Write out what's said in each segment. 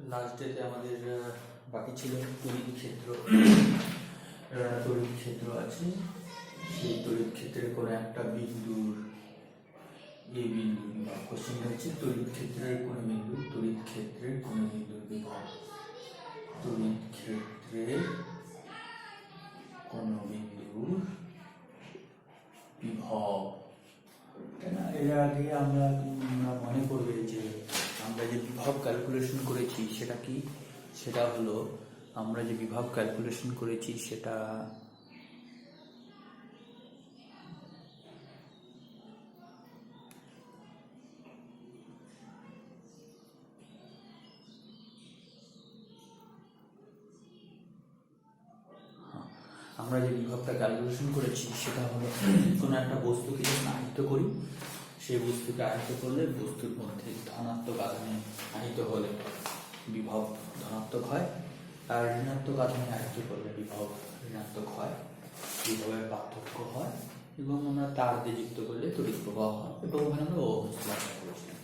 Last ডেতে আমাদের বাকি ছিল তড়িৎ ক্ষেত্র। তড়িৎ ক্ষেত্র আছে, সেই তড়িৎ ক্ষেত্রের কোনো একটা বিন্দুর এই বিন্দু বা কোশ্চেনটা হচ্ছে তড়িৎ ক্ষেত্রের কোনো বিন্দু, তড়িৎ ক্ষেত্রের কোনো বিন্দুর বিভব, তড়িৎ ক্ষেত্রের কোনো বিন্দুর বিভব। তাই না? এর আগে আমরা মনে করবে যে আমরা যে বিভব ক্যালকুলেশন করেছি সেটা কি, সেটা হলো আমরা যে বিভব ক্যালকুলেশন করেছি সেটা আমরা যে বিভবটা ক্যালকুলেশন করেছি সেটা হলো কোনো একটা বস্তুকে যখন আহিত করি, সেই বস্তুকে আহিত করলে বস্তুর মধ্যে ধনাত্মক আধানে আহিত হলে বিভব ধনাত্মক হয়, আর ঋণাত্মক আধানে আহিত করলে বিভব ঋণাত্মক হয়, বিভবের পার্থক্য হয়, এবং আমরা তার দিয়ে যুক্ত করলে তড়িৎ প্রবাহ হয়। এবং ওখানে আমরা ব্যবস্থা করেছিলাম,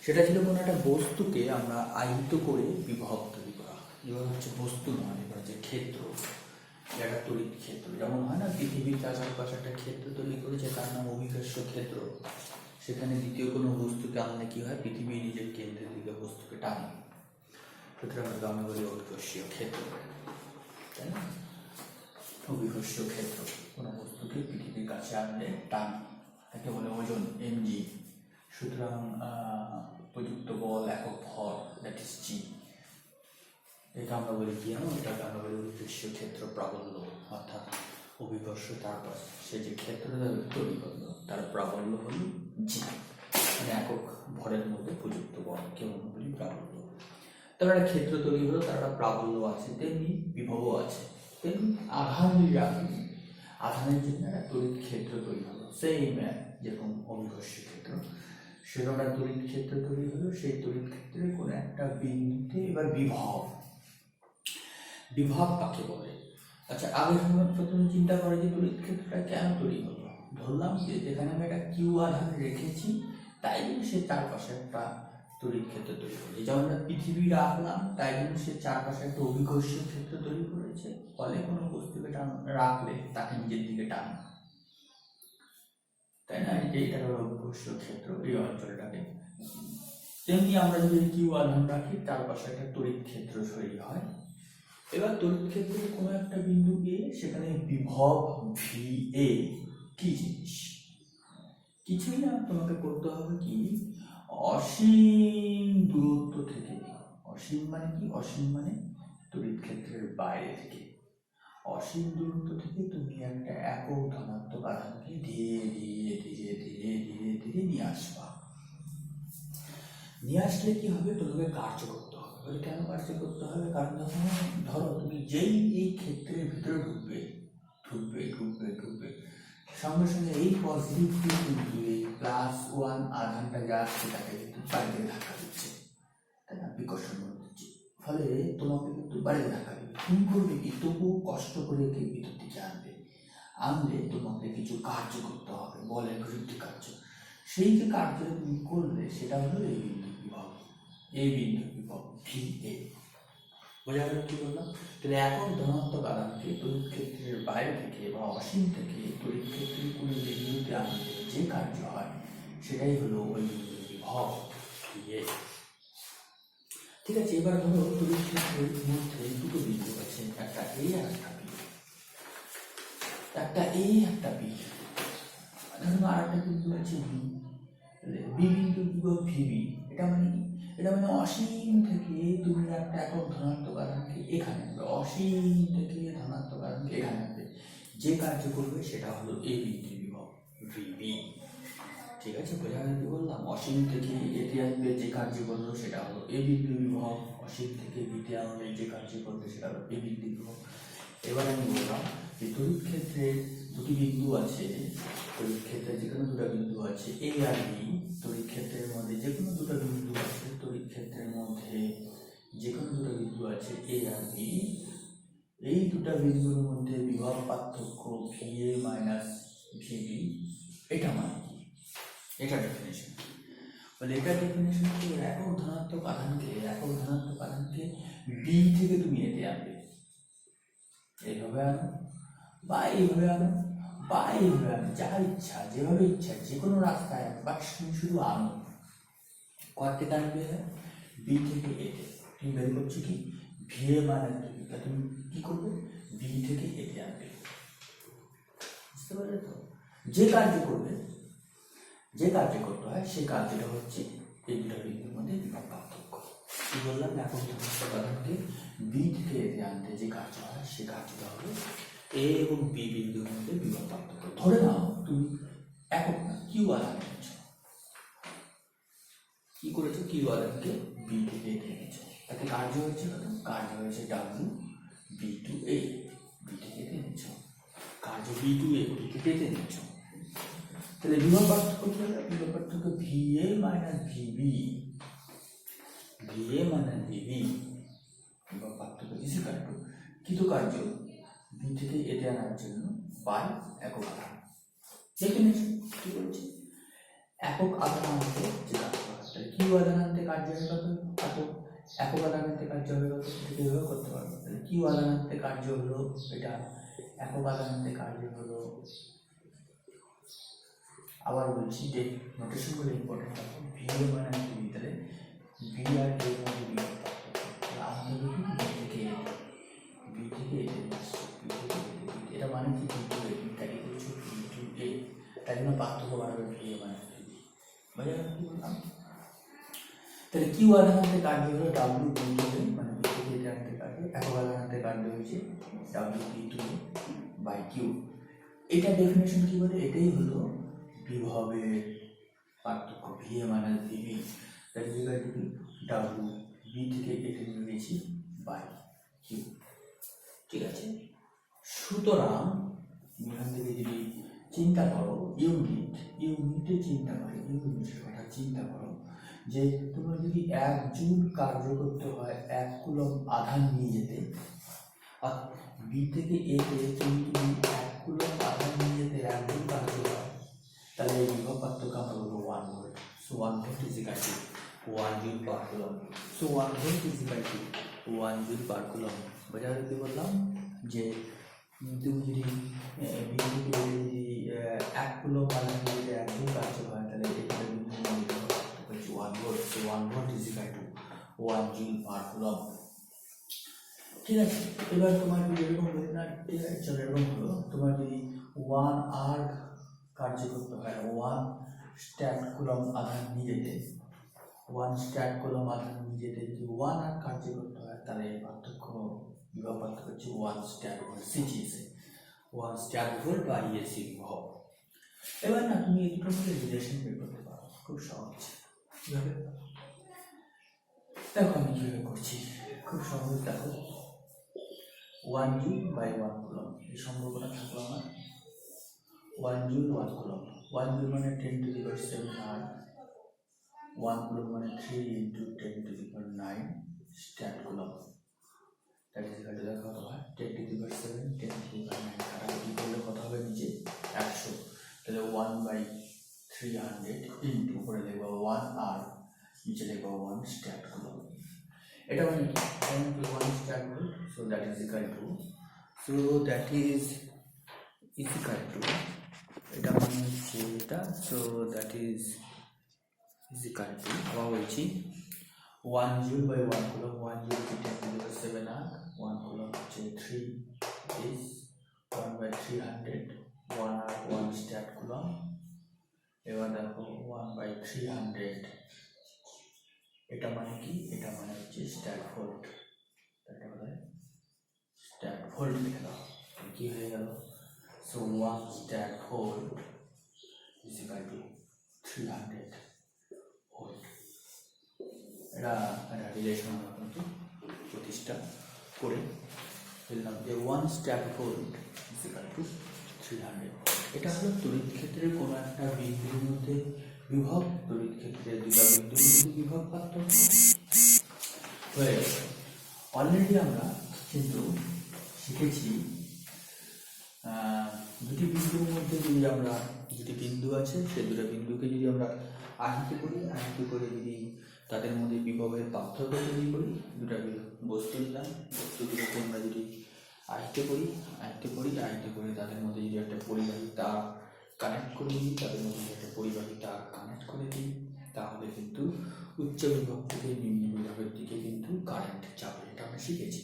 সেটা ছিল কোনো একটা বস্তুকে আমরা আহিত করে বিভব তৈরি করা। এবার হচ্ছে বস্তু নয়, এবার হচ্ছে ক্ষেত্র, একটা তড়িৎ ক্ষেত্র। যেমন হয় না পৃথিবীর চারপাশে একটা ক্ষেত্র তৈরি করেছে, তার নাম অভিকর্ষ ক্ষেত্র। সেখানে দ্বিতীয় কোনো বস্তুকে আনলে কি হয়, পৃথিবী নিজের কেন্দ্রের দিকে বস্তুকে টানে, সুতরাং আমরা বলি অভিকর্ষীয় ক্ষেত্র, তাই না? অভিকর্ষীয় ক্ষেত্র কোনো বস্তুকে পৃথিবীর কাছে আনলে টানে, তাকে বলে ওজন, এমজি। সুতরাং প্রযুক্ত বল একক ভর, দ্যাট ইজ জি। এটা আমরা বলি কি জানো, এটাকে আমরা বলি অভিকর্ষীয় ক্ষেত্র প্রাবল্য, অর্থাৎ অভিকর্ষ তারপর সে যে ক্ষেত্রটা তৈরি করলো তার প্রাবল্য হল জি, মানে একক ভরের মধ্যে প্রযুক্ত বল কেমন বলি প্রাবল্য। তার একটা ক্ষেত্র তৈরি হলো, তার একটা প্রাবল্য আছে, তেমনি বিভবও আছে, তেমনি আধান রাখি, আধানের জন্য একটা তড়িৎ ক্ষেত্র তৈরি হলো, সেম যেরকম অভিকর্ষীয় ক্ষেত্র, সেরকম একটা তড়িৎ ক্ষেত্র তৈরি হলো। সেই তড়িৎ ক্ষেত্রে কোনো একটা বিন্দুতে এবার বিভব, বিভব কাকে বলে? আচ্ছা, আগে প্রথমে চিন্তা করে যে তড়িৎ ক্ষেত্রটা কেন তৈরি হলো। ধরলাম যে যেখানে আমি একটা কিউ আধান রেখেছি, তাই জন্য সে চারপাশে একটা তড়িৎ ক্ষেত্র তৈরি করেছে। যেমন আমরা পৃথিবী রাখলাম, তাই জন্য সে চারপাশে একটা অভিকর্ষীয় ক্ষেত্র তৈরি করেছে, ফলে কোনো বস্তুকে রাখলে তাকে নিজের দিকে টানে, তাই না? এইটা হলো অভিকর্ষীয় ক্ষেত্র, এই অঞ্চলটাকে। তেমনি আমরা যদি কিউ আধান রাখি, চারপাশে একটা তড়িৎ ক্ষেত্র তৈরি হয়। এবার তড়িৎ ক্ষেত্রের কোনো একটা বিন্দু এ, সেখানে বিভব ভি এ কি জিনিস, কিছুই না, তোমাকে করতে হবে কি, অসীম দূরত্ব থেকে, অসীম মানে কি, অসীম মানে তড়িৎ ক্ষেত্রের বাইরে থেকে, অসীম দূরত্ব থেকে তুমি একটা একক ধনাত্মক আধানকে ধীরে ধীরে ধীরে ধীরে ধীরে ধীরে নিয়ে আসবা। নিয়ে আসলে কি হবে, তোমাকে কার্য করতে হবে। বলে কেন কার্য করতে হবে? কারণ ধরো তুমি যেই এই ক্ষেত্রের ভিতরে ঢুকবে ঢুকবে ঢুকবে ঢুকবে, সঙ্গে সঙ্গে এই পজিটিভ কিন্তু এই +1 আধানটা যা আছে তাকে কিন্তু বাইরে ধাক্কা দিচ্ছে, তাই না? বিকর্ষণ দিচ্ছে, ফলে তোমাকে কিন্তু বাইরে ধাক্কা দিবে। তুমি করবে কি, তবুও কষ্ট করে একে ভিতর দিকে আনলে তোমাকে কিছু কার্য করতে হবে, বলের বিরুদ্ধে কার্য। সেই যে কার্য তুমি করলে সেটা হলো এই বিন্দু বিভব, এই বিন্দু বিভব ভি এ। বোঝা গেল কি বললাম? তাহলে এখন ধনাত্মক আধানকে তড়িৎ ক্ষেত্রের বাইরে থেকে বা অসীম থেকে তড়িৎ ক্ষেত্রের কোনো বিন্দুতে আনলে যে কার্য হয় সেটাই হলো ওই বিন্দু বিভব ভি এ। ঠিক আছে, এবার ধরো তড়িৎ ক্ষেত্রের মধ্যে দুটো বিন্দু আছে, একটা এ আর একটা বি, একটা এ একটা বি। ধরুন আর একটা বিন্দু আছে বি, বি বিন্দু বিভব ভিবি। এটা মানে কি, এটা মানে অসীম থেকে তুমি একটা একক ধনাত্মক আধানকে এখানে আনবে, অসীম থেকে ধনাত্মক আধানকে এখানে আনবে, যে কার্য করবে সেটা হলো এ বিন্দু বিভব ভিবি। ঠিক আছে, বোঝা গেল কি বললাম? অসীম থেকে এতে আনবে, যে কার্য করবে সেটা হলো এ বিন্দু বিভব, অসীম থেকে বিতে আনবে, যে কার্য করবে সেটা হলো এ বিন্দু বিভব। এবার আমি বললাম যে তড়িৎ ক্ষেত্রে দুটি বিন্দু আছে, তড়িৎ ক্ষেত্রে যে কোনো দুটো বিন্দু আছে এ আর বি, তড়িৎ ক্ষেত্রের মধ্যে যে কোনো দুটো বিন্দু আছে, তড়িৎ ক্ষেত্রের মধ্যে যে কোনো দুটো বিন্দু আছে এ আর বি, এই দুটো বিন্দুর মধ্যে বিভব পার্থক্য ভি এ মাইনাস ভিবি। এটা মানে কি, এটা ডেফিনেশন। বলে এটা ডেফিনেশন কি, একক ধনাত্মক আধানকে একক বি থেকে তুমি এতে আনবে, এইভাবে আনো বা এইভাবে আনো বা এইভাবে আনো, যা ইচ্ছা যেভাবে ইচ্ছা যে কোনো রাস্তায়, বাট তুমি শুধু আনো। কত থেকে আনবে? বি থেকে এতে। তুমি বের করছো কি ভি এ মানে তুমি কি করবে? বি থেকে এতে আনবে। বুঝতে পারলে তো? যে কার্য করবে, যে কার্য করতে হয় সেই কার্যটা হচ্ছে এই দুটো বিন্দুর মধ্যে বিভব পার্থক্য। কি বললাম? একক ধনাত্মক উপাদানকে বি থেকে এতে আনতে যে কার্য হয় সেই কার্যটা হলো এ এবং বি বিন্দুর মধ্যে বিভব পার্থক্য। ধরে নাও তুমি একক না কিউ আধান এনেছো, কি করেছো? কিউ আধানকে বি থেকে এতে এনেছো, তাতে কার্য হয়েছে কত? কার্য হয়েছে W B to A, B থেকে এতে এনেছো। কার্য বি টু এ, বি থেকে এতে এনেছো। তাহলে বিভব পার্থক্য কি হলো? বিভব পার্থক্য V A minus VB, V A minus VB বিভব পার্থক্য ইকুয়াল টু কৃতকার্য বি থেকে এতে আনার জন্য বাই একক আধান। দেখে নিচ্ছি কি বলছি? একক আধান আনতে যে কার্য হয়, তাহলে কিউ আধান আনতে কার্য হবে কত? এত। একক আধান আনতে কার্য হবে কত? এটা এভাবে করতে পারবো। তাহলে কিউ আধান আনতে কার্য হলো এটা, একক আধান আনতে কার্য হলো, আবার বলছি যে নোটেশন গুলো ইম্পর্টেন্ট হবে। ভি এ মাইনাস ভিবি, তাহলে ভি আর এর মধ্যে বিভব পার্থক্য। আমি বলি বি থেকে এ, বি থেকে এতে আসছে, বি থেকে এতে। এটা মানে কি? বি টু এ, তাকে বলছো বি টু এ, তাই জন্য পার্থক্য বাড়াবে ভি এ মাইনাস ভিবি। বুঝা গেল কি বললাম? তাহলে কিউ আধান আনতে কার্য হলো ডাব্লিউ বি টু এ, মানে বি থেকে এতে আনতে কার্য। একক আধান আনতে কার্য হয়েছে W B to A by Q. এটা ডেফিনেশন কি বলে? এটাই হলো বিভবের পার্থক্য, V A minus VB that is equal to W B থেকে এতে নিয়ে গেছি বাই কিউ। ঠিক আছে? সুতরাং এখান থেকে যদি চিন্তা করো ইউনিটে চিন্তা করো, ইউনিটের কথা চিন্তা করো যে তোমার যদি 1 জুল কার্য করতে হয় 1 কুলম্ব আধান নিয়ে যেতে, আর বি থেকে এ তে যদি তুমি 1 কুলম্ব আধান নিয়ে যেতে 1 জুল কার্য হয়, তাহলে এই বিভব পার্থক্য আমরা বলবো 1 volt. So 1 volt is equal two 1 joule per coulomb. So 1 volt is equal two 1 joule per coulomb. বোঝা গেল কি বললাম? যে তুমি যদি বি থেকে যদি 1 কুলম্ব আধান নিয়ে যেতে 1 জুল কার্য হয়, তাহলে এটা হচ্ছে 1 volt. So 1 volt is equal two 1 joule per coulomb. ঠিক আছে? এবার তোমার যদি এরকম বলি না, চলো এরকম হলো, তোমার যদি 1 আর্ক কার্য করতে হয় 1 স্ট্যাট কুলম্ব আধান নিয়ে যেতে, 1 স্ট্যাট কুলম্ব আধান নিয়ে যেতে যদি 1 আর্ক কার্য করতে হয়, তাহলে এই পার্থক্য বিভব পার্থক্য হচ্ছে 1 স্ট্যাট ভোল্ট সিজিএসে, 1 স্ট্যাট ভোল্ট বা ইএসি বিভব। এবার না তুমি এই দুটোর মধ্যে রিলেশন বের করতে পারো, খুব সহজ। কিভাবে? দেখো আমি কিভাবে করছি, খুব সহজ। দেখো 1 জুল বাই 1 কুলম্ব, এই সম্পর্কটা থাকলো আমার 1 জুল 1 কুলম্ব। 1 জুল মানে 10 to the power 7 R 1 coulomb মানে 3 into 10 to the power 9 stat coulomb. That is equal two, দেখো কত হয় 10 to the power 7, 10 to the পাওয়ার 9 কাটাকুটি করলে কত হবে? নিচে 100, তাহলে 1 বাই 300 ইন্টু উপরে লিখবো 1 আর নিচে লিখবো 1 স্ট্যাট কুলম্ব। এটা মানে কি? 1 stat volt. So that is equal two, এটা মানে হচ্ছে এটা। So that is equal two, আবার বলছি 1 জুল বাই 1 কুলম্ব। 1 জুল হচ্ছে 10 to the power 7 R 1 coulomb হচ্ছে 3 ইজ 1 বাই 300, 1 আর 1 স্ট্যাট কুলম্ব। এবার দেখো 1 বাই 300, এটা মানে কি? এটা মানে হচ্ছে স্ট্যাট ভোল্ট। এটা বলে স্ট্যাট ভোল্ট লিখে দাও, কি হয়ে গেল? So 1 stat volt is equal two 300 volt. এটা রিলেশন আমরা কিন্তু প্রতিষ্ঠা করে ফেললাম যে 1 stat volt is equal two 300। এটা হলো তড়িৎ ক্ষেত্রের কোনো একটা বিন্দুর মধ্যে বিভব, তড়িৎ ক্ষেত্রে দুটা বিন্দুর মধ্যে বিভব পার্থক্য হয়ে গেছে। অলরেডি আমরা কিন্তু শিখেছি দুটি বিন্দুর মধ্যে যদি আমরা, দুটি বিন্দু আছে সেই দুটো বিন্দুকে যদি আমরা আহিত করি, আহিত করে যদি তাদের মধ্যে বিভবের পার্থক্য পার্থক্য তৈরি করি, দুটা বস্তু নিলাম, বস্তুগুলোকে আমরা যদি আহিত করি তাদের মধ্যে যদি একটা পরিবাহী তার কানেক্ট করে দিই, তাদের মধ্যে যদি একটা পরিবাহী তার কানেক্ট করে দিই, তাহলে কিন্তু উচ্চ বিভব থেকে নিম্ন বিভবের দিকে কিন্তু কারেন্ট যাবে, এটা আমরা শিখেছি।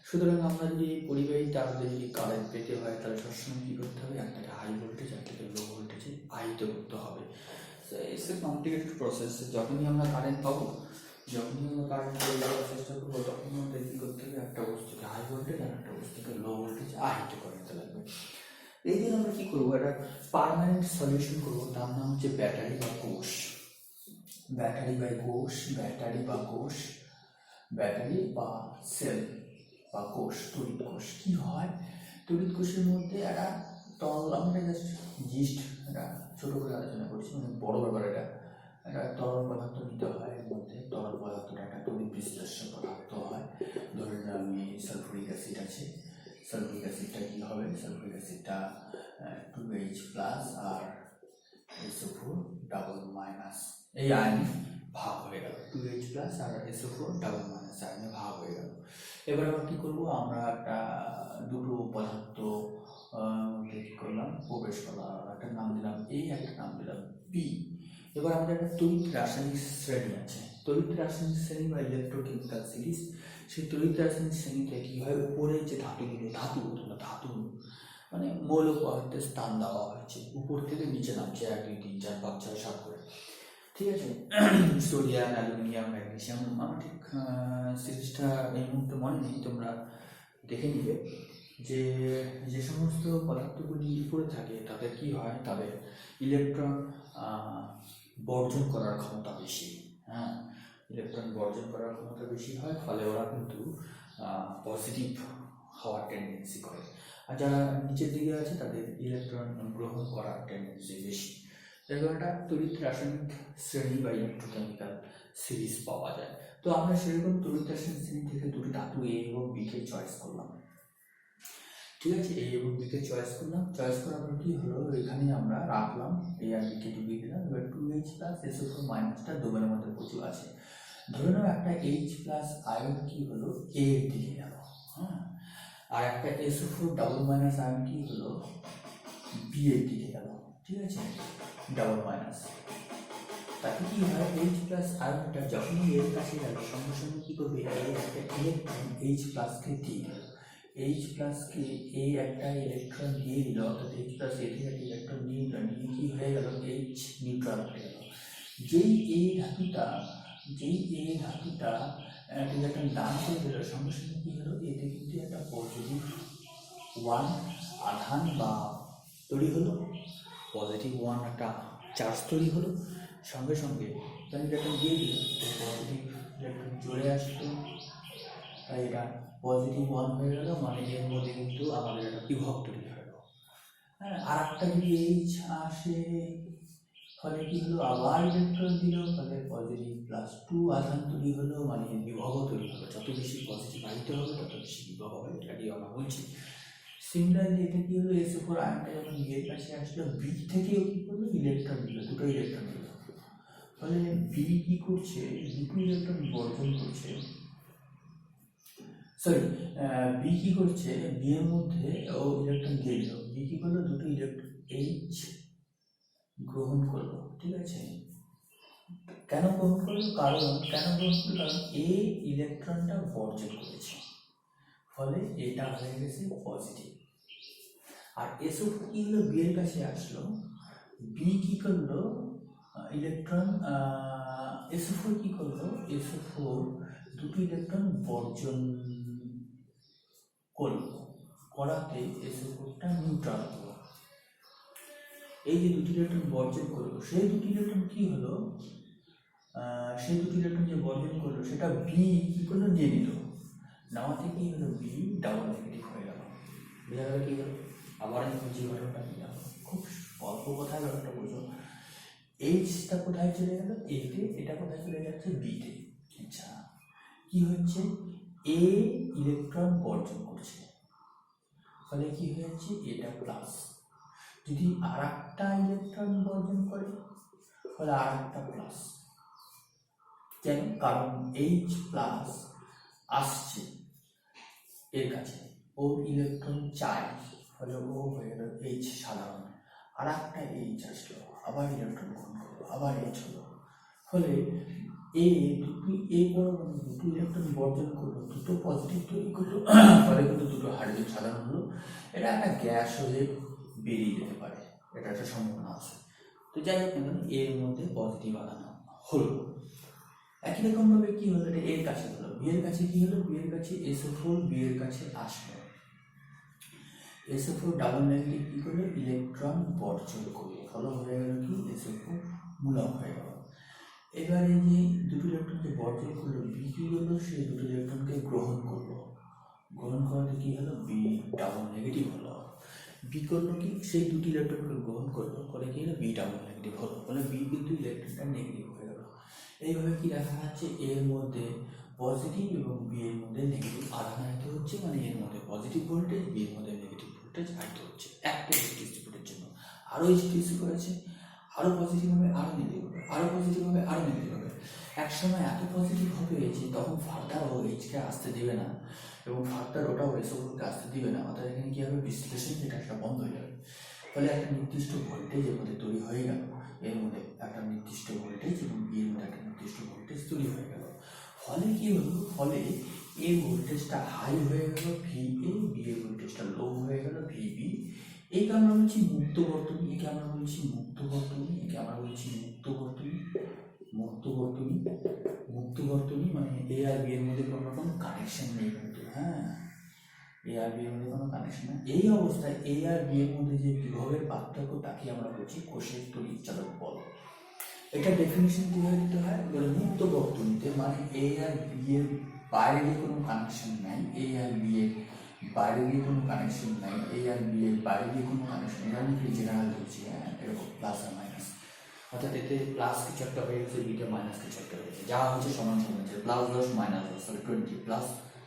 সুতরাং আমরা যদি পরিবাহী তারদের যদি কারেন্ট পেতে হয় তাহলে সবসময় কী করতে হবে, একটাকে হাই ভোল্টেজ একটাকে লো ভোল্টেজে আহিত করতে হবে। It's a complicated process. যখনই আমরা কারেন্ট পাবো, যখনই আমরা কারেন্ট পেয়ে যাওয়ার চেষ্টা করবো, তখন আমাদের কী করতে হবে, একটা বস্তুকে হাই ভোল্টেজ আর একটা বস্তুকে লো ভোল্টেজে আহিত করে নিতে লাগবে। এই জন্য আমরা কী করবো, একটা পার্মানেন্ট সলিউশন করবো, তার নাম হচ্ছে ব্যাটারি বা কোষ। ব্যাটারি বা সেল বা কোষ, তড়িৎ কোষ। কী হয়, তড়িৎ কোষের মধ্যে একটা আমরা জাস্ট একটা ছোটো করে আলোচনা করছি, মানে বড় ব্যাপার। এটা একটা তরল পদার্থ নিতে হয়, এর মধ্যে তরল পদার্থটা একটা তড়িৎ বিশ্লেষ্য পদার্থ হয়। ধরে নিলাম আমি সালফুরিক অ্যাসিড আছে, সালফুরিক অ্যাসিডটা কী হবে, সালফুরিক অ্যাসিডটা 2H+ আর SO4 ডাবল মাইনাস, এই আয়নে ভাগ হয়ে গেল। 2H+ আর SO4 ডাবল মাইনাস আয়নে ভাগ হয়ে গেল। এবার আমরা কী করবো, আমরা একটা দুটো পদার্থ কী করলাম, প্রবেশ করলাম, একটা নাম দিলাম A, একটা নাম দিলাম B। এবার আমাদের একটা তড়িৎ রাসায়নিক শ্রেণী আছে, তড়িৎ রাসায়নিক শ্রেণী বা ইলেকট্রোকেমিক্যাল সিরিজ। সেই তড়িৎ রাসায়নিক শ্রেণীতে কী হয়, উপরে যে ধাতু মানে মৌল পদার্থের স্থান দেওয়া হয়েছে, উপর থেকে নিচে নামছে 1 2 3 4 5 6 7 করে, ঠিক আছে। Sodium, aluminium, magnesium. আমার ঠিক সিরিজটা এই মুহূর্তে মনে নেই, তোমরা দেখে নিবে। যে সমস্ত পদার্থগুলি উপরে থাকে তাদের কি হয়, তাদের ইলেকট্রন বর্জন করার ক্ষমতা বেশি। হ্যাঁ, ইলেকট্রন বর্জন করার ক্ষমতা বেশি হয়, ফলে ওরা কিন্তু পজিটিভ হওয়ার টেন্ডেন্সি করে। আর যারা নিচের দিকে আছে তাদের ইলেকট্রন গ্রহণ করার টেন্ডেন্সি বেশি। এরকম একটা তড়িৎ রাসায়নিক শ্রেণী বা ইলেকট্রোকেমিক্যাল সিরিজ পাওয়া যায়। তো আমরা সেরকম তড়িৎ রাসায়নিক শ্রেণী থেকে দুটো ধাতু A এবং B কে চয়েস করলাম, ঠিক আছে। A এবং B কে চয়েস করলাম, চয়েস করার পর কি হলো, এখানে আমরা রাখলাম A আর B কে ডুবিয়ে দিলাম। এবার 2H+ SO4 মাইনাসটা ডোমেনের মধ্যে প্রচুর আছে। ধরে নাও একটা H+ আয়ন কি হলো, A এর দিকে গেল, হ্যাঁ, আর একটা SO4 ডাবল মাইনাস আয়ন কি হলো, B এর দিকে গেল, ঠিক আছে, ডাবল মাইনাস। তাতে কি হয়, H+ আয়নটা যখনই এর কাছে গেল, সঙ্গে সঙ্গে কি করবে, একটা ইলেকট্রন H+ কে দিয়ে দিল। H+ কে A একটা ইলেকট্রন দিয়ে দিল, অর্থাৎ H+ A থেকে একটা ইলেকট্রন নিয়ে কি হয়ে গেল, H নিউট্রাল হয়ে গেল। যেই A ধাতুটা একটা ইলেকট্রন দান করে দিল, সঙ্গে সঙ্গে কি হলো, এতে কিন্তু একটা পজিটিভ 1 আধান বা তৈরি হলো, পজিটিভ 1 একটা চার্জ তৈরি হলো। সঙ্গে সঙ্গে ইলেকট্রন দিয়ে দিল, পজিটিভ ইলেকট্রন চলে আসলো, তাই এটা পজিটিভ 1 হয়ে গেল, মানে এর মধ্যে কিন্তু আমাদের একটা বিভব তৈরি হলো। হ্যাঁ, আর একটা যদি H আসে, ফলে কি হলো, আবার ইলেকট্রন দিল, ফলে পজিটিভ +2 আধান তৈরি হলো, মানে বিভব তৈরি হলো। যত বেশি পজিটিভ আহিত হবে তত বেশি বিভব হবে, এটাই আমরা বলছি। সিমিলারলি এটা কি হলো, SO4 আয়নটা যখন B এর কাছে আসলো, B থেকেও কি করলো, ইলেকট্রন দিল, দুটো ইলেকট্রন দিল, ফলে B কি করছে, দুটো ইলেকট্রন বর্জন করছে। B কি করছে, B এর মধ্যে ও ইলেকট্রন দিয়ে দিল, B কি করলো, দুটো ইলেকট্রন H গ্রহণ করলো, ঠিক আছে। কেন গ্রহণ করলো, কারণ A ইলেকট্রনটা বর্জন করেছে, ফলে এটা হয়ে গেছে পজিটিভ। আর SO4 কি হলো, B এর কাছে আসলো, B কি করলো, ইলেকট্রন SO4 কি করলো, SO4 দুটো ইলেকট্রন বর্জন করলো, করাতে SO4টা নিউট্রাল হলো। এই যে দুটি ইলেকট্রন বর্জন করলো, সেই দুটি ইলেকট্রন কি হলো, সেই দুটি ইলেকট্রন যে বর্জন করলো সেটা B কি করলো, নিয়ে নিল, নেওয়াতে কি হলো, B ডাবল নেগেটিভ হয়ে গেল। বোঝা গেল কি হলো, আবার আমি বুঝি ঘটনাটা কি হলো, খুব অল্প কথায় ব্যাপারটা বোঝো। Hটা কোথায় চলে গেল, A তে, এটা কোথায় চলে যাচ্ছে, B তে। আচ্ছা, কি হচ্ছে, A ইলেকট্রন বর্জন করছে, ফলে কি হয়েছে, এটা প্লাস। যদি আর একটা ইলেকট্রন বর্জন করে, ফলে আর একটা প্লাস। কেন? কারণ এইচ প্লাস আসছে এর কাছে, ওর ইলেকট্রন চাই, ফলে ও হয়ে গেল এইচ সাধারণ, আর একটা এইচ আসলো, আবার ইলেকট্রন গ্রহণ করলো, আবার এইচ হলো, ফলে এ পরমাণু দুটো ইলেকট্রন বর্জন করলো, দুটো পজিটিভ তৈরি করলো, ফলে কিন্তু দুটো হাইড্রোজেন সাধারণ হলো। এটা একটা গ্যাস হয়ে বেরিয়ে যেতে পারে, এটা একটা সম্ভাবনা আছে। তো যাই হোক না, এর মধ্যে পজিটিভ আধান হলো। একই রকম ভাবে কি হলো, এটা এর কাছে হলো, বি এর কাছে কি হলো, বি এর কাছে SO4 বি এর কাছে আসলো, SO4 ডাবল নেগেটিভ কি করলো, ইলেকট্রন বর্জন করলো, ফলে হয়ে গেল কি SO4 মূলক হয়ে গেল। এবার এই যে দুটো ইলেকট্রনকে বর্জন করলো, বি কি হলো, সেই দুটো ইলেকট্রনকে গ্রহণ করলো, গ্রহণ করাতে কি হলো, বি ডাবল নেগেটিভ হলো। বি করলো কি, সেই দুটি ইলেকট্রনকে গ্রহণ করলো, ফলে কি হলো, বি ডাবল নেগেটিভ হলো, ফলে বি কিন্তু ইলেকট্রনটা নেগেটিভ হয়ে গেল। এইভাবে কি দেখা যাচ্ছে, এর মধ্যে পজিটিভ এবং বি এর মধ্যে নেগেটিভ আধান আহিত হচ্ছে, মানে এর মধ্যে পজিটিভ ভোল্টেজ, বি এর মধ্যে নেগেটিভ ভোল্টেজ আহিত হচ্ছে একটা ডিস্ট্রিবিউটের জন্য। আরও ডিস্ট্রিবিউট করেছে, আরও পজিটিভ হবে, আরও নেগেটিভ হবে, আরও পজিটিভ হবে, আরও নেগেটিভ হবে। এক সময় এত পজিটিভ হবে যে তখন ফার্দার ও এইচকে আসতে দেবে না, এবং ফার্দার ওটাও এসবকে আসতে দিবে না, অর্থাৎ এখানে কি হবে, বিশ্লেষণ যেটা সেটা বন্ধ হয়ে যাবে। ফলে একটা নির্দিষ্ট ভোল্টেজ এর মধ্যে তৈরি হয়ে গেল, এর মধ্যে একটা নির্দিষ্ট ভোল্টেজ এবং বি এর মধ্যে একটা নির্দিষ্ট ভোল্টেজ তৈরি হয়ে গেল। ফলে কি হলো, ফলে এ ভোল্টেজটা হাই হয়ে গেল VA, বি এর ভোল্টেজটা লো হয়ে গেল VB। একে আমরা বলছি মুক্ত বর্তনী, একে আমরা বলছি মুক্ত বর্তনী, একে আমরা বলছি মুক্ত বর্তনী, মুক্ত বর্তনী। মুক্ত বর্তনী মানে এ আর বি এর মধ্যে কোনো রকম কানেকশন নেই কিন্তু, হ্যাঁ, এ আর বি এর মধ্যে কোনো কানেকশন নেই। এই অবস্থায় এ আর বি এর মধ্যে যে বিভবের পার্থক্য তাকে আমরা বলছি কোষের তড়িৎচালক বল। এটা ডেফিনিশন কিভাবে দিতে হয়, বলে মুক্ত বর্তনীতে মানে এ আর বি এর বাইরে গিয়ে কোনো কানেকশন নাই, এ আর বি এর বাইরে গিয়ে কোনো কানেকশন নাই, এ আর বি এর বাইরে গিয়ে কোনো কানেকশন নেই, আমি জেনারেল বলছি, হ্যাঁ, এরকম প্লাস আর মাইনাস, অর্থাৎ এতে প্লাস কিছু একটা হয়ে গেছে, বিটা মাইনাস কিছু একটা হয়ে গেছে, যা হচ্ছে সমান সমান হচ্ছে, প্লাস 10 মাইনাস 10, তাহলে 20, প্লাস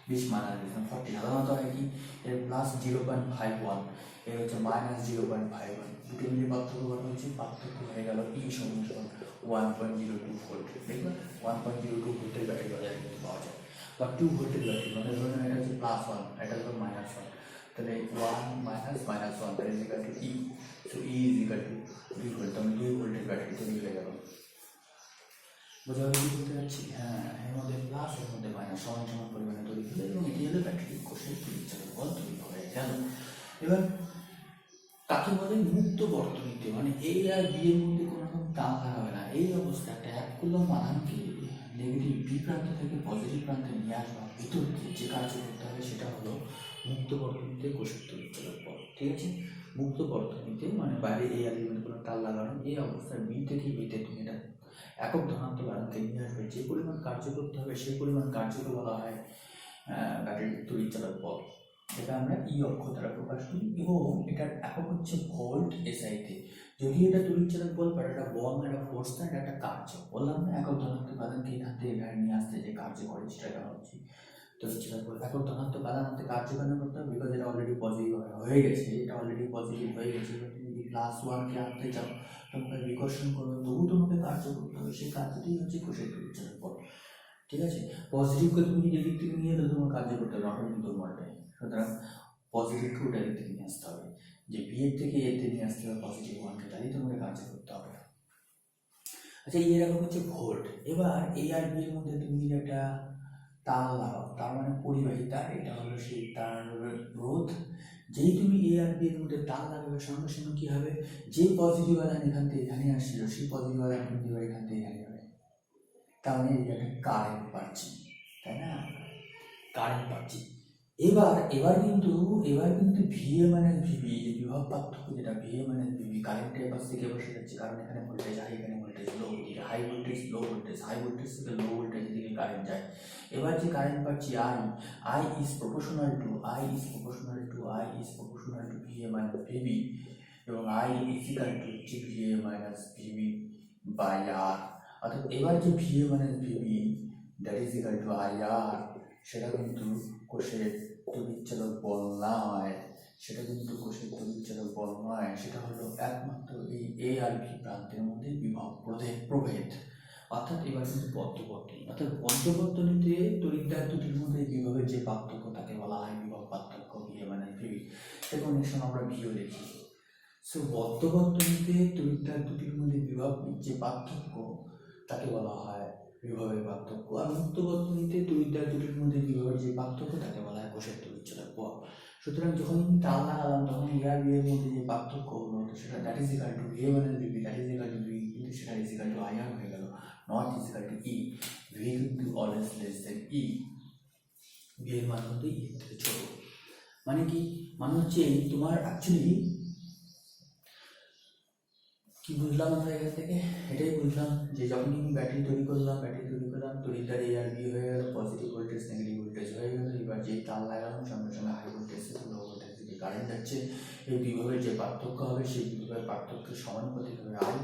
20 মাইনাস 20 40। সাধারণত হয় কি, এর প্লাস 0.51, এর হচ্ছে মাইনাস 0.51, দুটো মিলিয়ে পার্থক্য করা হচ্ছে, পার্থক্য হয়ে গেল E সমান সমান 1.02 ভোল্ট। দেখবেন 1.02 ভোল্টের ব্যাটারি বাজারে কিন্তু পাওয়া যায়, বা 2 ভোল্টের ব্যাটারি, মানে ধরুন এটা হচ্ছে +1, এটা হলো -1, তাহলে 1 মাইনাস -1 তাহলে equal to E, so E is equal two 2 volt, তাহলে 2 ভোল্টের ব্যাটারি তৈরি হয়ে গেল। বোঝা গেল কি বলতে চাচ্ছি? হ্যাঁ, এর মধ্যে প্লাস এর মধ্যে মাইনাস সমান সমান পরিমাণে তৈরি হলো, এবং এটি হলো ব্যাটারি কোষের তড়িৎচালক বল তৈরি হয়ে গেল। এবার কাকে বলে মুক্ত বর্তনীতে, মানে এ আর বি এর মধ্যে কোনো রকম টান লাগাবে না, এই অবস্থা একটা 1 কুলম্ব আধানকে নেগেটিভ বি প্রান্ত থেকে পজিটিভ প্রান্তে নিয়ে আসবা, ভিতর দিয়ে যে কাজ করতে হবে সেটা হলো মুক্ত বর্তনীতে কোষের তড়িৎচালক বল। ঠিক আছে, মুক্ত বর্তনীতে মানে বাইরে এ আর বি এর মধ্যে কোনো টান লাগানো, এই অবস্থায় বি থেকে বিতে তুমি এটা একক ধনাত্মক আধানকে নিয়ে আসবে, যে পরিমাণ কার্য করতে হবে সেই পরিমাণ কার্যকে বলা হয় ব্যাটারির তড়িৎচালক বল। এটা আমরা ই অক্ষ দ্বারা প্রকাশ করি, এবং এটার একক হচ্ছে ভোল্ট এসআইতে। যদি এটা তড়িৎচালক বল, বা একটা বল, একটা ফোর্স না, এটা একটা কার্য। বললাম না, একক ধনাত্মক আধানকে এখান থেকে এখানে নিয়ে আসতে যে কার্য করে সেটা হচ্ছে তড়িৎচালক বল। একক ধনাত্মক আধান আনতে কার্য কেন করতে হবে, বিকজ এটা অলরেডি পজিটিভ হয়ে গেছে, এটা অলরেডি পজিটিভ হয়ে গেছে। তুমি যদি +1কে আনতে চাও, তোমাকে বিকর্ষণ করবে, তবু তোমাকে কার্য করতে হবে, সেই কার্যটি হচ্ছে কোষের তড়িৎচালক বল। ঠিক আছে, পজিটিভকে তুমি নিজের দিক থেকে নিয়ে এলে তোমার কার্য করতে হবে, অটোমেটিক তোর মাল্টাই। সুতরাং পজিটিভকে ওটার দিক থেকে নিয়ে আসতে হবে, যে বি এর থেকে এতে নিয়ে আসতে হবে পজিটিভ 1কে, তাহলেই তোমাকে কার্য করতে হবে। আচ্ছা, এরকম হচ্ছে ভোল্ট। এবার এ আর বি এর মধ্যে তুমি যদি একটা তার লাগাও, তার মানে পরিবাহী তার, এটা হলো সেই তার রোধ। যেই তুমি এ আর বি এর মধ্যে তার লাগাবে, সঙ্গে সঙ্গে কি হবে, যে পজিটিভ আধান এখান থেকে এখানে আসছিল, সেই পজিটিভ আধান কিন্তু এখান থেকে এখানে যাবে, তার মানে একটা কারেন্ট পাচ্ছি, তাই না, কারেন্ট পাচ্ছি। এবার কিন্তু ভিএ মাইনাস ভিবি, যে বিভব পার্থক্য যেটা ভিএ মাইনাস ভিবি, কারেন্টের পাশ থেকে বসে যাচ্ছে, কারণ এখানে ভোল্টেজ হাই, এখানে voltage low, high voltage low voltage, high voltage থেকে লো ভোল্টেজের দিকে কারেন্ট যায়। এবার যে কারেন্ট পাচ্ছি I is proportional to VA minus VB, এবং আই ইজ ইকুয়াল টু হচ্ছে VA minus VB by R. অর্থাৎ এবার যে VA minus VB that is equal to I R, সেটা কিন্তু কোষের তড়িৎচালক বল নয়, সেটা কিন্তু কোষের তড়িৎচালক বল নয়, সেটা হলো একমাত্র এই এ আর বি প্রান্তের মধ্যে বিভব প্রভেদ, অর্থাৎ এবার কিন্তু বদ্ধবর্তনী, অর্থাৎ বদ্ধবর্তনীতে তড়িৎদ্বার দুটির মধ্যে বিভবের যে পার্থক্য তাকে বলা হয় বিভব পার্থক্য, মানে ভিবি। এখন এর সঙ্গে আমরা ভিও লিখি। সো বদ্ধবর্তনীতে তড়িৎদ্বার দুটির মধ্যে বিভব যে পার্থক্য তাকে বলা হয় বিভবের পার্থক্য, আর মুক্ত বর্তনীতে তড়িৎদ্বার দুটির মধ্যে বিভবের যে পার্থক্য তাকে বলা হয় কোষের তড়িৎচালক বল। সুতরাং যখন আমি তাল লাগালাম তখন এ আর বি এর মধ্যে যে পার্থক্য হলো সেটা that is equal to VA minus VB, that is equal to V, কিন্তু সেটা is equal to I R হয়ে গেল, not is equal to E. V কিন্তু always less than E, V এর মান কিন্তু ই এর থেকে ছোট। মানে কি, মানে হচ্ছে তোমার অ্যাকচুয়ালি কি বুঝলাম আমরা এখান থেকে, এটাই বুঝলাম যে যখন আমি ব্যাটারি তৈরি করলাম তড়িৎদ্বার এ আর বি হয়ে গেল, পজিটিভ ভোল্টেজ নেগেটিভ ভোল্টেজ হয়ে গেল। এবার যে তার লাগালাম সঙ্গে সঙ্গে হাই ভোল্টেজ থেকে লো ভোল্টেজ থেকে কারেন্ট যাচ্ছে, এই বিভবের যে পার্থক্য হবে সেই বিভবের পার্থক্যের সমানুপাতিক হবে I.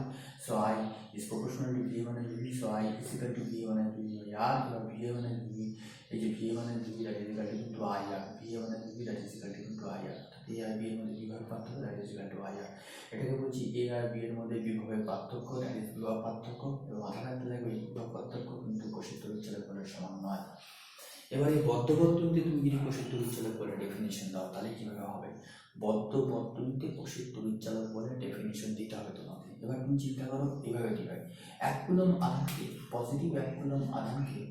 So I is proportional to V মানে VB, so I is equal to V মানে ভিবি আর, এবার ভি মানে ভিবি, এই যে ভি মানে VB that is equal to I R, V মানে VB that is equal to I R, A আর B এর মধ্যে বিভবের পার্থক্য that is equal to I R. এটাকে বলছি এ আর বি এর মধ্যে বিভবের পার্থক্য, দ্যাট ইজ বিভব পার্থক্য। এবং মাথায় রাখতে লাগবে এই বিভব পার্থক্য কিন্তু কোষের তড়িৎচালক বলের সমান নয়। এবার এই বদ্ধ বর্তনীতে তুমি যদি কোষের তড়িৎচালক বলে ডেফিনিশন দাও তাহলে কিভাবে হবে? বদ্ধ বর্তনীতে কোষের তড়িৎচালক বলে ডেফিনিশন দিতে হবে তোমাকে। এবার তুমি চিন্তা করো এভাবে দিবে, 1 কুলম আধানকে, পজিটিভ 1 কুলম আধানকে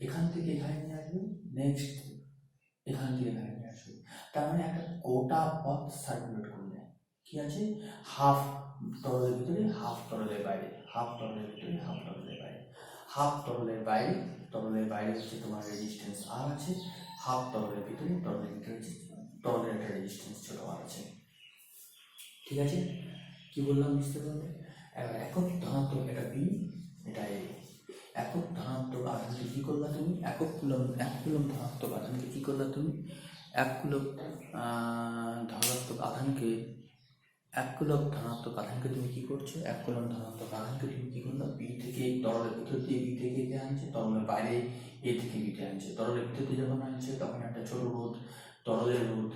এখান থেকে এখানে নিয়ে আসবে, নেক্সট এখান থেকে এখানে নিয়ে আসবে, তার মানে একটা গোটা পথ সার্কুলেট করলে কি আছে, হাফ তরলের ভিতরে হাফ তরলের বাইরে, হাফ তরলের ভিতরে হাফ তরলের বাইরে, হাফ তরলের বাইরে, তরলের বাইরে হচ্ছে তোমার রেজিস্ট্যান্স আর আছে, হাফ তরলের ভিতরে, তরলের ভিতরে তরলের একটা রেজিস্ট্যান্স ছোট আর আছে। ঠিক আছে, কি বললাম বুঝতে পারলে? এবার একক ধনাত্মক এটা বি, এটা এ। একক ধনাত্মক আধানকে কি করলা তুমি, এক কুলম ধনাত্মক আধানকে কি করলা তুমি, 1 কুলম ধনাত্মক আধানকে, 1 কুলম ধনাত্মক আধানকে তুমি কি করছো, 1 কুলম ধনাত্মক আধানকে তুমি কি করলো, বি থেকে তরলের ভিতর দিয়ে বি থেকে এ আনছে, তরলের বাইরে এ থেকে বিতে আনছে। তরলের ভিতর দিয়ে যখন আনছে তখন একটা ছোট রোধ, তরলের রোধ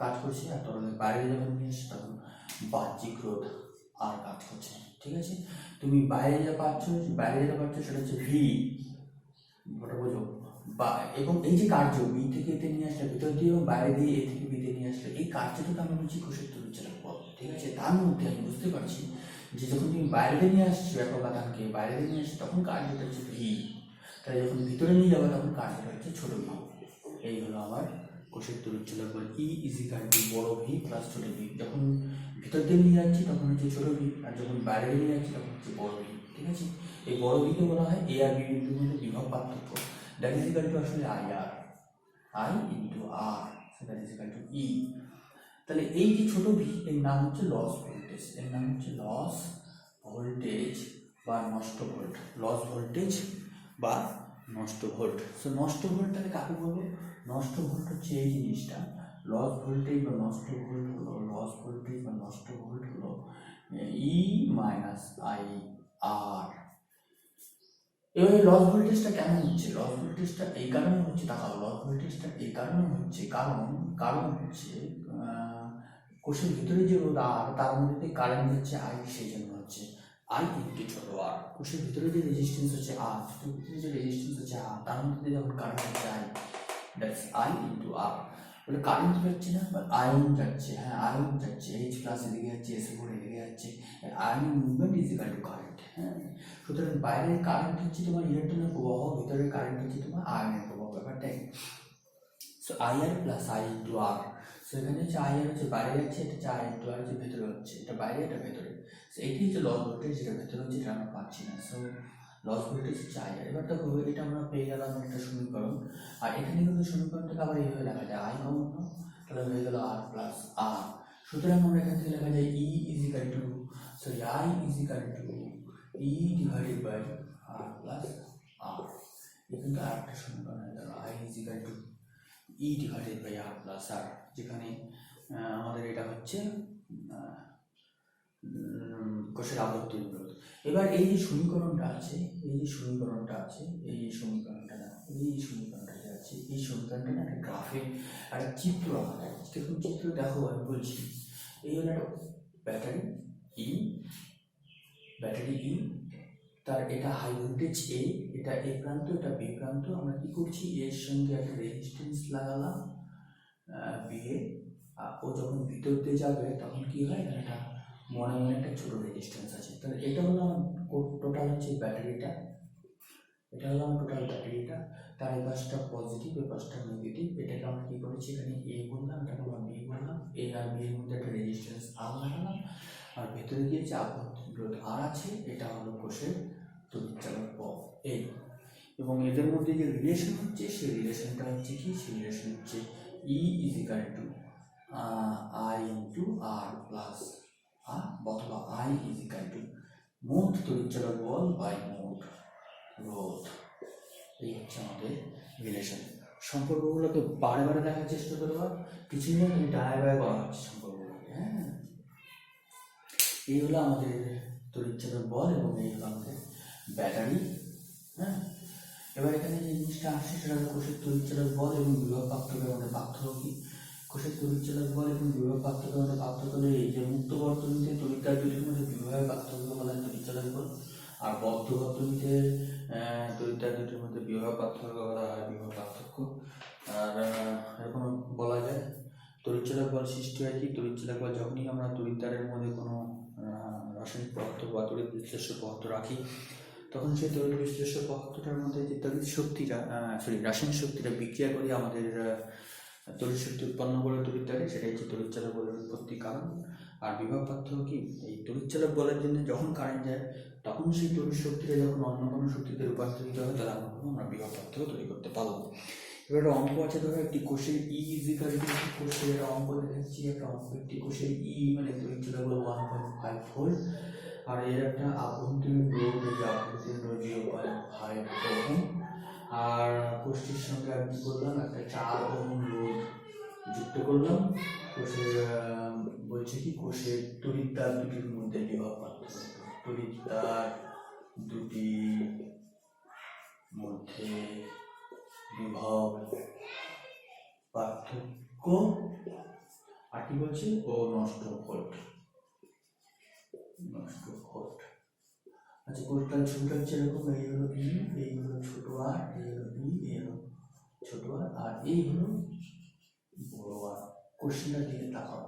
কাজ করছে, আর তরলের বাইরে যখন নিয়ে আসছে তখন বাহ্যিক রোধ আর কাজ করছে। ঠিক আছে, তুমি বাইরে যেটা পাচ্ছ সেটা হচ্ছে ভি, ওটা বোঝো। বা এবং এই যে কার্য বি থেকে এতে নিয়ে আসলে, ভিতর দিয়ে এবং বাইরে দিয়ে এ থেকে বিতে নিয়ে আসলে, এই কার্যটাকে আমি বলছি কোষের তড়িৎচালক বল। ঠিক আছে, তার মধ্যে আমি বুঝতে পারছি যে যখন তুমি বাইরে নিয়ে আসছো একক আধানকে, বাইরে নিয়ে আসছো তখন কার্যটা হচ্ছে ভি, তাই যখন ভিতরে নিয়ে যাবে তখন কার্যটা হচ্ছে ছোট ভি। এই হলো আমার কোষের তড়িৎচালক বল, ই ইজ ইকাল টু বড় ভি প্লাস ছোট ভি। যখন ভিতর দিয়ে নিয়ে যাচ্ছি তখন হচ্ছে ছোট ভি, আর যখন বাইরে নিয়ে যাচ্ছি তখন হচ্ছে বড় ভি। ঠিক আছে, এই বড় ভিকে বলা হয় এ আর বি বিন্দুর মধ্যে বিভব পার্থক্য, দ্যাট ইজ ইকাল টু আসলে I R, I into R, that is equal to E. তাহলে এই যে ছোট ভি এর নাম হচ্ছে লস ভোল্টেজ, এর নাম হচ্ছে লস ভোল্টেজ বা নষ্ট ভোল্ট, লস ভোল্টেজ বা নষ্ট ভোল্ট। সো নষ্ট ভোল্ট তাহলে কাকে বলবো, নষ্ট ভোল্ট হচ্ছে এই জিনিসটা, লস ভোল্টেজ বা নষ্ট ভোল্ট হলো, লস ভোল্টেজ বা নষ্ট ভোল্ট হলো ই মাইনাস আই আর। এবারে লস ভোল্টেজটা কেমন হচ্ছে, লস ভোল্টেজটা এই কারণে হচ্ছে, তাকাও, লস ভোল্টেজটা এই কারণে হচ্ছে কারণ হচ্ছে কোষের ভিতরে যে রোধ আর তার মধ্যে কারেন্ট হচ্ছে আই, সেই জন্য হচ্ছে আই ইন্টু ছোট আর। কোষের ভিতরে যে রেজিস্ট্যান্স হচ্ছে আর, ভিতরে যে রেজিস্ট্যান্স হচ্ছে আর, তার মধ্যে যখন কারেন্ট হচ্ছে আই, দ্যাটস আই ইন্টু আর। বলে কারেন্ট যাচ্ছে না, বা আয়ন যাচ্ছে, হ্যাঁ আয়ন যাচ্ছে, এইচ প্লাস এদিকে যাচ্ছে, এস ফোর এদিকে যাচ্ছে, ion movement is equal two current. হ্যাঁ, সুতরাং বাইরের কারেন্ট হচ্ছে তোমার ইলেকট্রনের প্রবাহ, ভিতরের কারেন্ট হচ্ছে তোমার আয়নের প্রবাহ, ব্যাপারটাই। So I R plus I into R. So এখানে হচ্ছে আই আর হচ্ছে বাইরে যাচ্ছে, এটা হচ্ছে আই ইন্টু আর হচ্ছে ভেতরে হচ্ছে, এটা বাইরে এটা ভেতরে। সো এটি হচ্ছে লস ভোল্টেজ, যেটা ভেতরে হচ্ছে এটা আমরা পাচ্ছি না। সো লস ভোল্টেজ হচ্ছে আই আর। এবার দেখো এটা আমরা পেয়ে গেলাম একটা সমীকরণ, আর এখানে কিন্তু সমীকরণটাকে আবার এইভাবে লেখা যায়, আই কমন নাও, তাহলে হয়ে গেল আর প্লাস আর। সুতরাং আমরা এখান থেকে লেখা যায় E is equal to, sorry I is equal to E divided by R plus R. কিন্তু আর একটা সমীকরণ হয়ে গেল I is equal to E divided by R plus R, যেখানে আমাদের এটা হচ্ছে কোষের আবর্তন রোধ। এবার এই যে সমীকরণটা আছে, এই সমীকরণটা যে আছে, এই সমীকরণটা না একটা গ্রাফে একটা চিত্র আঁকা যায়। কিরকম চিত্র দেখো আমি বলছি, এই হলো একটা ব্যাটারি ই, তার এটা হাই ভোল্টেজ এ, এটা এ প্রান্ত, এটা বি প্রান্ত। আমরা কি করছি, এর সঙ্গে একটা রেজিস্ট্যান্স লাগালাম বি এ। ও যখন ভিতর দিয়ে যাবে তখন কি হয়, এটা মনে মনে একটা ছোট রেজিস্ট্যান্স আছে। তাহলে এটা হলো আমার টোটাল হচ্ছে ব্যাটারিটা, এটা হলো আমার টোটাল ব্যাটারিটা। তার এই পাশটা পজিটিভ, এই পাশটা নেগেটিভ। এটাকে আমরা কি করেছি, এখানে এ বললাম, এটাকে আমরা বি বললাম। এ আর বি এর মধ্যে একটা রেজিস্ট্যান্স আর লাগালাম, আর ভেতরে গিয়ে যে রোধ আর আছে, এটা হলো কোষের তড়িৎচালক বল এই। এবং এদের মধ্যে যে রিলেশন হচ্ছে, সেই রিলেশনটা হচ্ছে কি, সেই রিলেশন হচ্ছে E is equal to I into R plus R, অথবা আই ইজ ইকাল টু মোট তড়িৎচালক বল বাই মোট রোধ। এই হচ্ছে আমাদের রিলেশন। সম্পর্কগুলোকে বারে বারে দেখার চেষ্টা করবা, কিছু নেই, আমি ডায় বায় করা হচ্ছে সম্পর্কগুলোকে। হ্যাঁ, এই হলো আমাদের তড়িৎচালক বল এবং এই হলো আমাদের ব্যাটারি। হ্যাঁ, এবার এখানে যে জিনিসটা আসছে সেটা হলো কোষের তড়িৎচালক বল এবং বিভব পার্থক্যের মধ্যে পার্থক্য কি। কোষের তড়িৎচালক বল এবং বিভব পার্থক্যের মধ্যে পার্থক্য হলো এই যে, মুক্ত বর্তনীতে তড়িৎদ্বার দুটির মধ্যে বিভবের পার্থক্য বলা হয় তড়িৎচালক বল, আর বদ্ধ বর্তনীতে তড়িৎদ্বার দুটির মধ্যে বিভব পার্থক্য বলা হয় বিভব পার্থক্য। আর এরকম বলা যায় তড়িৎচালক বল সৃষ্টি হয় কি, তড়িৎচালক বল যখনই আমরা তড়িৎদ্বারের মধ্যে কোনো রাসায়নিক পদার্থ বা তড়িৎ বিশ্লেষ্য পদার্থ রাখি, তখন সেই তড়িৎ বিশ্লেষ্য পদার্থটার মধ্যে যে তড়িৎ শক্তিটা রাসায়নিক শক্তিটা বিক্রিয়া করে আমাদের তড়িৎ শক্তি উৎপন্ন করে তড়িৎদ্বারে, সেটাই হচ্ছে তড়িৎচালক বলের উৎপত্তির কারণ। আর বিভব পার্থক্য কি, এই তড়িৎচালক বলের জন্য যখন কারেন্ট যায় তখন সেই তড়িৎ শক্তিটা যখন অন্য কোনো শক্তিতে রূপান্তরিত হয়, তাহলে আমরা বিভব পার্থক্য তৈরি করতে পারবো। এবার একটা অঙ্ক আছে, ধরো একটি কোষের ই ইজিক্যাল টু, কোষের একটা অঙ্ক দেখাচ্ছি, একটা অঙ্ক, একটি কোষের ই মানে তড়িৎচালক বল 1.5 ভোল্ট, আর এর একটা আভ্যন্তরীণ রোধ, এই আভ্যন্তরীণ রোধ 0.5 ওহম, আর কোষটির সঙ্গে আমি কি করলাম, একটা 4 ওহম রোধ যুক্ত করলাম। কোষের বলছে কি, কোষের তড়িৎদ্বার দুটির মধ্যে বিভব পার্থক্য, তড়িৎদ্বার দুটির মধ্যে বিভব পার্থক্য, আর কি বলছে, ও নষ্ট ভোল্ট, নষ্ট ভোল্ট। আচ্ছা, কোষটার ছবিটা হচ্ছে এরকম, এই হলো ই, এই হলো ছোট আর, এই হলো বি, এই হলো ছোট আর এই হলো বড় আর। কোশ্চেনটার দিকে তাকাও,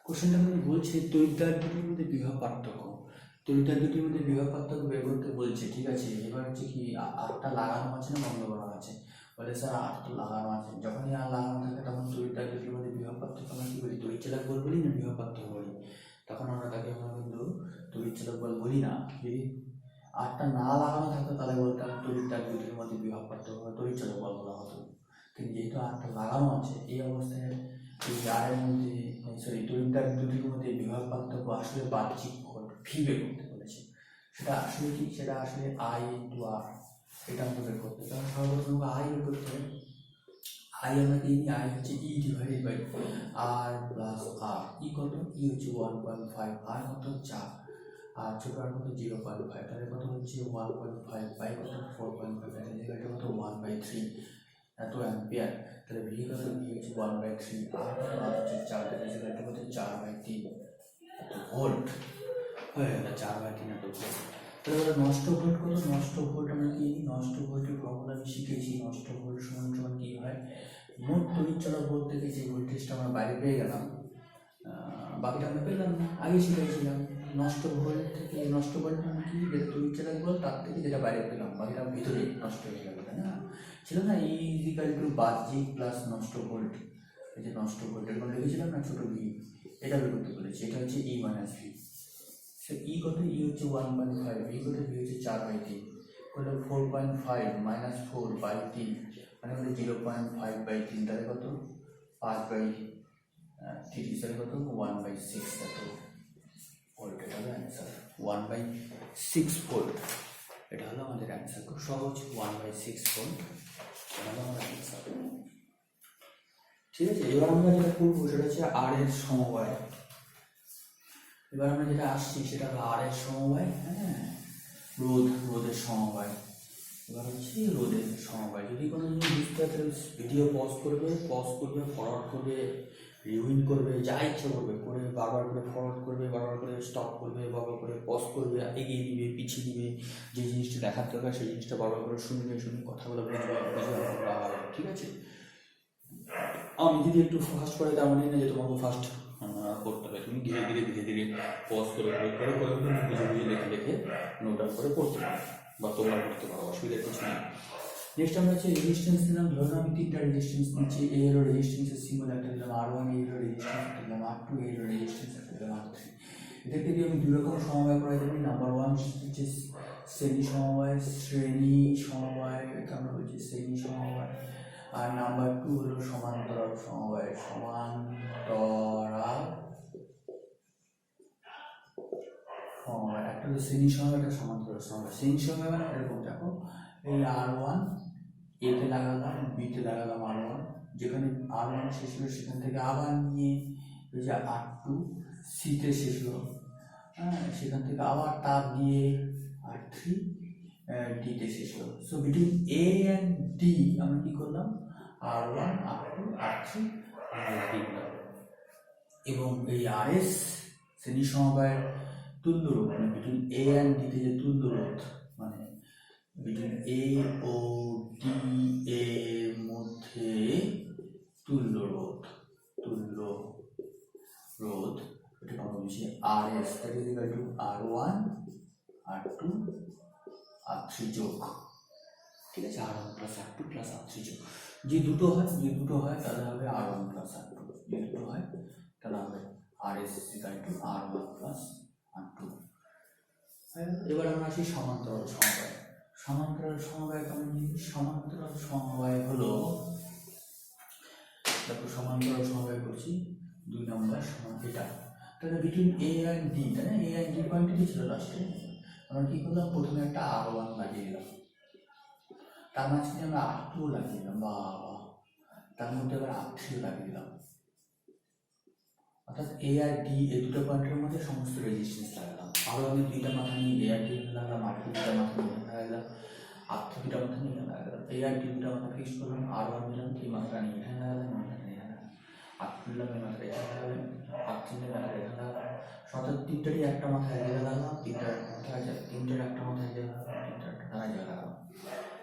কোশ্চেনটা মানে বলছে তড়িৎদ্বার দুটির মধ্যে বিভব পার্থক্য, তড়িৎদ্বার দুটির মধ্যে বিভব পার্থক্য বের করতে বলছে। ঠিক আছে, এবার হচ্ছে কি, আটটা লাগানো আছে না বন্ধ করা আছে, বলে স্যার আটটা লাগানো আছে। যখনই আর লাগানো থাকে তখন তড়িৎদ্বার দুটির মধ্যে বিভব পার্থক্য আমরা কি বলি, তড়িৎচালক বল বলি না বিভব পার্থক্য বলি। তখন আমরা তাকে কিন্তু তড়িৎচালক বল বলি না। যদি আটটা না লাগানো থাকতো তাহলে বলতাম তড়িৎদ্বার দুটির মধ্যে বিভব পার্থক্য তড়িৎচালক বল বলা হতো। কিন্তু যেহেতু আটটা লাগানো আছে, এই অবস্থায় এই আরের মধ্যে তড়িৎদ্বার দুটির মধ্যে বিভব পার্থক্য আসলে বাহ্যিক ভোল্ট ভি বের করতে বলেছে। সেটা আসলে কি, সেটা আসলে আই ইন্টু আর, এটা আমাকে বের করতে হবে। কারণ সর্বপ্রথম আই বের করতে হবে। আই আমরা কি, আই হচ্ছে E divided by R plus R. E কত, ই হচ্ছে 1.5, আর কত 4, আর ছোট আর কত 0.5, তাহলে কত হচ্ছে 1.5 বাই কত 4.5, তাহলে এটা কত 1/3 এত অ্যাম্পিয়ার। তাহলে ভি কত, ভি হচ্ছে 1/3, আর কত, আর হচ্ছে 4, তাহলে এটা কত 4/3 এত ভোল্ট হয়ে গেল, 4/3 এত ভোল্ট। তাহলে নষ্ট ভোল্ট কত, নষ্ট ভোল্ট আমরা কি, নষ্ট ভোল্টের ফর্মুলা আমি শিখেছি, নষ্ট ভোল্ট সমান সমান কি হয়, মোট তড়িৎচালক বল থেকে যে ভোল্টেজটা আমরা বাইরে পেয়ে গেলাম, বাকিটা আমরা পেলাম না, আগে শিখেছিলাম। নষ্ট ভোল্ট থেকে, নষ্ট ভোল্ট মানে কি, যেটা তড়িৎচালক বল তার থেকে যেটা বাইরে পেলাম, বাকিটা ভিতরে নষ্ট হয়ে গেল, তাই না? ছিল না ই ইজিক্যাল টু বাহ্যিক প্লাস নষ্ট ভোল্ট, এই যে নষ্ট ভোল্টের কোনো লিখেছিলাম না ছোট ভি, এটা বের করতে বলেছি। এটা হচ্ছে ই মাইনাস ভি। সে ই কত, ই হচ্ছে 1/5, ভি কত, ভি হচ্ছে 4/3, করলে 4.5 মাইনাস 4/3 মানে হলো 0.5/3, তাহলে কত 5/30, তাহলে কত 1/6 এত ভোল্ট। এটা হলো অ্যান্সার, 1/6 ভোল্ট। এটা হলো আমাদের অ্যান্সার, খুব সহজ, 1/6 ভোল্ট, এটা হলো আমাদের অ্যান্সার। ঠিক আছে, এবার আমরা যেটা করবো সেটা হচ্ছে আর এর সমবায়। এবার আমরা যেটা আসছি সেটা হলো আর এর সমবায়। হ্যাঁ, রোধের সমবায়। এবার হচ্ছে রোধের সমবায়। যদি কোনো জিনিস বুঝতে হয় তাহলে ভিডিও পজ করবে, ফরওয়ার্ড করবে রিউইন করবে, যা ইচ্ছা করবে করে বারবার করে ফরওয়ার্ড করবে, বারবার করে স্টপ করবে, বারবার করে পজ করবে, এগিয়ে দিবে, পিছিয়ে দিবে, যে জিনিসটা দেখার দরকার সেই জিনিসটা বারবার করে শুনবে, কথাগুলো বুঝবে, ঠিক আছে। আমি যদি একটু ফাস্ট করে তার মানে না যে তোমাকে ফাস্ট করতে হবে, তুমি ধীরে ধীরে ধীরে ধীরে পজ করে বুঝে বুঝে লিখে লিখে নোট আউট করে পড়তে পারো বা তোমরা করতে পারো, অসুবিধার কিছু নেই। নেক্সট আমরা হচ্ছে রেজিস্ট্যান্স দিলাম। ধরুন আমি তিনটা রেজিস্ট্যান্স নিচ্ছি, এ হলো রেজিস্ট্যান্সের সিম্বল একটা দিলাম R1, এ হলো রেজিস্ট্যান্স দিলাম R2, এ হলো রেজিস্ট্যান্স একটা দিলাম R3। এদেরকে দিয়ে আমি দুই রকম সমবায় করা যাবে। নাম্বার 1 হচ্ছে শ্রেণী সমবায়, এটা আমরা বলছি শ্রেণী সমবায়। আর নাম্বার 2 হলো সমান্তরাল সমবায়, একটা হলো শ্রেণী সমবায়, একটা সমান্তরাল সমবায়। শ্রেণী সমবায় মানে এরকম দেখো, এই R1 এতে লাগালাম, বিতে লাগালাম R1, যেখানে R1 শেষ হলো সেখান থেকে আবার নিয়ে ওই যে R2 সিতে শেষ হলো, হ্যাঁ, সেখান থেকে আবার তার দিয়ে R3 ডিতে শেষ হলো। So between A and D আমরা কি করলাম, R1, R2, R3 ডি দিলাম। এবং এই RS শ্রেণী সমবায়ের তুল্য রোধ, মানে বিটুইন এ অ্যান্ড ডিতে যে তুল্য রোধ, মানে বিটুইন এ ও ডি এর মধ্যে তুল্য রোধ, এটা আমরা বলছি RS, that is equal to R1, R2, R3 যোগ, ঠিক আছে, R1 plus R2 plus R3 যোগ। যে দুটো হয় তাহলে হবে R1 plus R2, যে দুটো হয় তাহলে হবে RS is equal to R1 plus R2। এবার আমরা আসি সমান্তরাল সমবায়। সমান্তরাল সমবায় হলো, দেখো সমান্তরাল সমবায় করছি 2 নম্বর সমান এটা, তাহলে বিটুইন এ অ্যান্ড ডি, তাই না, এ অ্যান্ড ডি পয়েন্টে ছিল লাস্টে, আমরা কি করলাম, প্রথমে একটা R1 লাগিয়ে দিলাম, তার মাঝখানে আমরা R2 লাগিয়ে দিলাম, বা তার মধ্যে আবার R3 লাগিয়ে দিলাম, অর্থাৎ এ আর ডি এই দুটো পয়েন্টের মধ্যে সমস্ত রেজিস্ট্যান্স লাগালাম। আরও আমি দুইটা মাথা নিয়ে এ আর ডি লাগালাম, R2 দুটা মাথা নিয়ে লাগালাম, R3 দুটা মাথা নিয়ে লাগালাম, এ আর ডি দুটা মাথা ফিক্স করলাম, R1 দিলাম, এই মাথাটা নিয়ে এখানে লাগালাম, মাথাটা নিয়ে লাগালাম, R2 দিলাম, এই মাথাটা এখানে লাগালাম, R3 দিলাম, মাথাটা এখানে লাগালাম। অর্থাৎ তিনটারই একটা মাথায় জায়গা লাগালাম, তিনটার একটা মাথায় জায়গা লাগালাম, তিনটার একটা ধারায় জায়গা লাগালাম,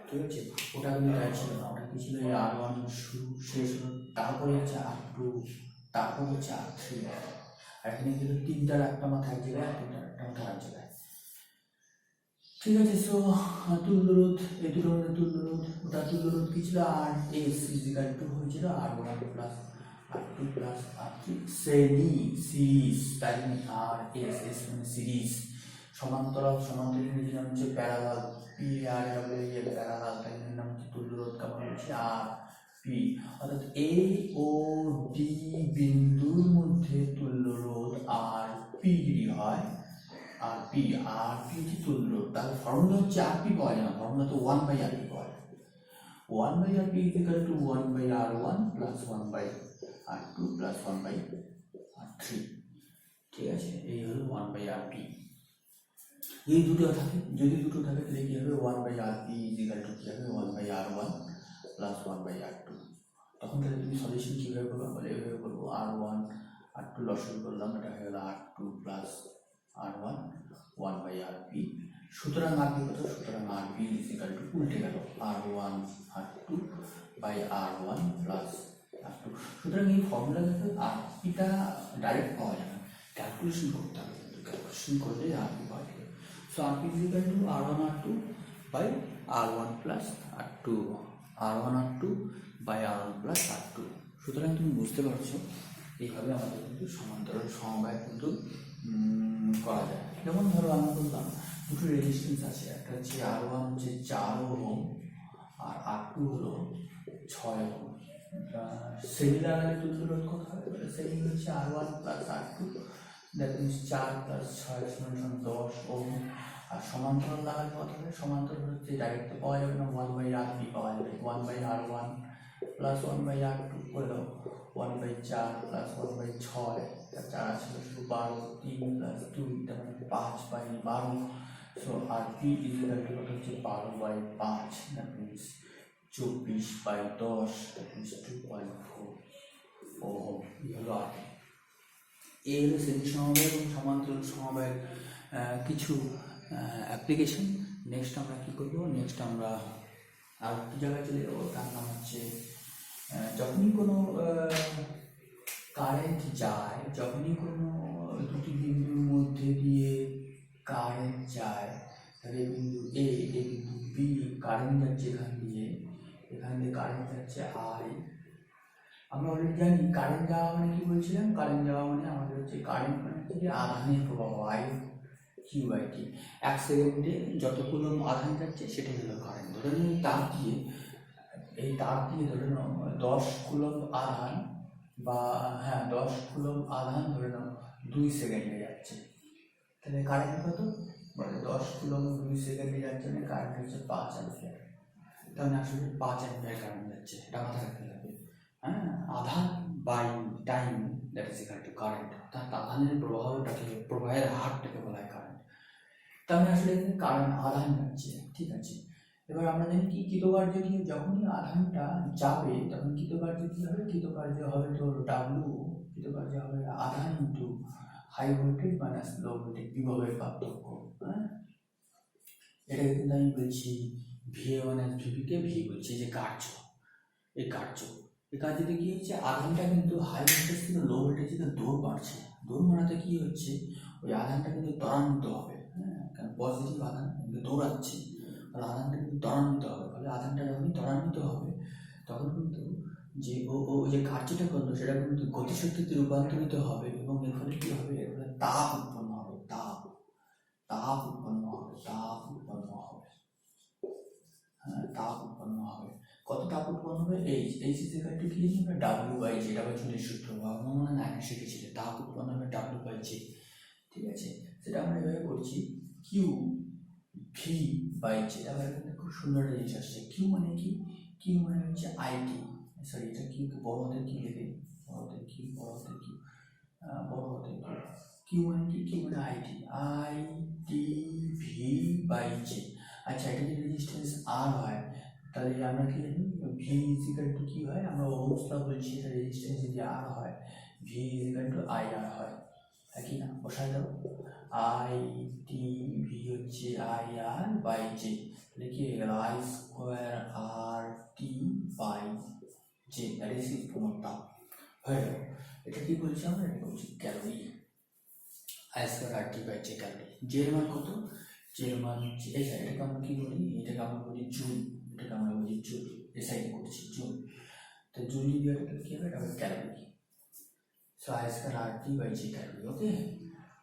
ঠিক আছে। ওটা কিন্তু তাই ছিল না, ওটা কি ছিল, এই R1 শুরু শেষ হলো, তারপরে হচ্ছে R2, তারপর হচ্ছে R3, আর এখানে কিন্তু তিনটার একটা মাথা এক জায়গায়, তিনটার একটা মাথা এক জায়গায়, ঠিক আছে। সো তুল্যরোধ, এই দুটোর মধ্যে তুল্যরোধ, ওটা তুল্যরোধ কি ছিল, আর এস ইজিক্যাল টু হয়েছিল R1 plus R2 plus R3, series, তাই আর এস মানে সিরিজ। সমান্তরাল ইংরেজি নাম হচ্ছে প্যারালাল, প্যারালাল, তাই নাম হচ্ছে তুল্যরোধ, কেমন হচ্ছে আর পি, অর্থাৎ এ ও ডি বিন্দুর মধ্যে তুল্যরোধ আর পি ডিগ্রি হয়, আর পি হচ্ছে তুল্যরোধ। তাহলে ফর্মুলা হচ্ছে আর পি পাওয়া যায় না, ফর্মুলা তো 1/RP পাওয়া যায়। 1/RP is equal to 1/R1 plus 1/R2 plus 1/R3, ঠিক আছে, এই হলো 1/RP। এই দুটো থাকে, যদি দুটো থাকে তাহলে কি হবে, 1/RP is equal to কি হবে, 1/R1 plus 1/R2। তখন তাহলে তুমি সলিউশন কীভাবে করবো, বলে এভাবে করবো, R1 R2 লসাগু করলাম, এটা হয়ে গেল R2 plus R1 1/RP। সুতরাং RP কত, সুতরাং RP is equal to উল্টে গেল, R1 R2 by R1 plus R2। সুতরাং এই ফর্মুলা থেকে RPটা ডাইরেক্ট পাওয়া যায় না, ক্যালকুলেশন করতে হবে, ক্যালকুলেশন করলে RP পাওয়া যাবে। So RP is equal to R1 R2 by R1 plus R2, R1 R2 by R1 plus R2। সুতরাং তুমি বুঝতে পারছো এইভাবে আমাদের কিন্তু সমান্তরাল সমবায় কিন্তু করা যায়। যেমন ধরো আমরা বললাম দুটো রেজিস্ট্যান্স আছে, একটা হচ্ছে R1 হচ্ছে 4 ওহম আর R2 হলো 6 ওহম। শ্রেণী লাগালে তুল্যরোধ কত হবে, শ্রেণী হচ্ছে R1 plus R2, that means 4 plus 6 সমান 10 ওহম। আর সমান্তরাল লাগালে কত হবে, সমান্তরাল হচ্ছে ডাইরেক্ট পাওয়া যাবে না, 1/RP পাওয়া যাবে, 1/R1 প্লাস 1/R2 করে দাও, 1/4 প্লাস 1/6, 4 আছে শুধু 12, 3 প্লাস 2 তার মানে 5/12। So RP is equal two কত হচ্ছে 12/5, that means 24/10, that means 2.4। Ohm, এই হলো আর এই হলো স্থিতি সমবায় এবং সমান্তরাল সমবায়ের কিছু অ্যাপ্লিকেশন। নেক্সট আমরা কী করবো, নেক্সট আমরা আর একটু জায়গায় চলে যাবো, তার নাম হচ্ছে যখনই কোনো কারেন্ট যায়, যখনই কোনো দুটি বিন্দুর মধ্যে দিয়ে কারেন্ট যায়, তাহলে বিন্দু এ বিন্দু বি কারেন্ট যাচ্ছে এখান দিয়ে কারেন্ট যাচ্ছে আই। আমরা অলরেডি জানি কারেন্ট যাওয়া মানে কি বলছিলাম, কারেন্ট যাওয়া মানে আমাদের হচ্ছে কারেন্ট মানে হচ্ছে আধানের প্রবাহ আই কিউ বাই টি। 1 সেকেন্ডে যত কুলম্ব আধান যাচ্ছে সেটাই হলো কারেন্ট। ধরে নিন এই তার দিয়ে ধরে নাও 10 কুলম্ব আধান, বা হ্যাঁ 10 কুলম্ব আধান ধরে নাও 2 সেকেন্ডে যাচ্ছে, তাহলে কারেন্ট কত, বলে 10 কুলম্ব 2 সেকেন্ডে যাচ্ছে, মানে কারেন্ট হচ্ছে 5 অ্যাম্পিয়ার। তাহলে আসলে 5 অ্যাম্পিয়ার কারেন্ট যাচ্ছে, এটা মাথায় রাখতে হবে। হ্যাঁ, আধান by time that is equal to current, অর্থাৎ আধানের প্রবাহের হারটাকে বলা হয় কারেন্ট। তাহলে আসলে কারেন্ট আধান যাচ্ছে, ঠিক আছে। এবার আমরা জানি কি কৃতকার্য কি, যখনই আধানটা যাবে তখন কৃতকার্য কি হবে, কৃতকার্য হবে তো ডাব্লু, কৃতকার্য হবে আধান into high voltage minus low voltage বিভবের পার্থক্য। হ্যাঁ, এটা কিন্তু আমি বলছি VA1 আর VB-কে ভি বলছি যে কার্য, এই কার্যতে কি হচ্ছে, আধানটা কিন্তু হাই ভোল্টেজ থেকে লো ভোল্টেজ থেকে দৌড় বাড়ছে। দৌড় মারাতে কি হচ্ছে, ওই আধানটা কিন্তু ত্বরান্বিত হবে। হ্যাঁ, কারণ পজিটিভ আধান কিন্তু দৌড়াচ্ছে, আর আধানটা কিন্তু ত্বরান্বিত হবে। ফলে আধানটা যখনই ত্বরান্বিত হবে তখন কিন্তু যে ও যে কার্যটা করলো সেটা কিন্তু গতিশক্তিতে রূপান্তরিত হবে, এবং এর ফলে কি হবে, এর ফলে তাপ উৎপন্ন হবে। তাপ উৎপন্ন হবে। হ্যাঁ, তাপ উৎপন্ন হবে। কত তাপ উৎপন্ন হবে, এইচ ইজ ইকুয়াল টু কি আমরা ডাব্লিউ বাই জে, এটা জুলের সূত্র, আমরা মনে হয় 9 শিখেছিল। তাপ উৎপন্ন হবে ডাব্লিউ বাই জে, ঠিক আছে। সেটা আমরা এভাবে করছি কিউ ভি বাই জে। আবার এখানে খুব সুন্দর একটা জিনিস আসছে, কিউ মানে কি, কিউ মানে হচ্ছে আইটি, সরি এটা কি বড় হাতের কি লিখে, বড় হাতের কি, কিউ মানে কি, কিউ মানে আইটি, ভি বাই জে। আচ্ছা, এটা যদি রেজিস্ট্যান্স আর হয় তাহলে আমরা কি জানি ভি ইজ ইকুয়াল টু কি হয়, আমরা ওহমস ল বলছি, এটা রেজিস্ট্যান্স যদি আর হয় V is equal to I R হয়, একই না, বসাই দাও। ভি হচ্ছে আই আর বাই জে, তাহলে কি হয়ে গেল I square R T by J, that is তাপ হয়ে গেল। এটা কি বলছি আমরা, এটা বলছি calorie, I square R T by J calorie. J এর মান কত, জে এর মান হচ্ছে এটাকে আমরা কি বলি, এটাকে আমরা বলি জুল, এই সাইডে করছি জুল। তো জুল যদি হয় তাহলে কি হবে, এটা হবে calorie. So I square R T by J calorie, okay.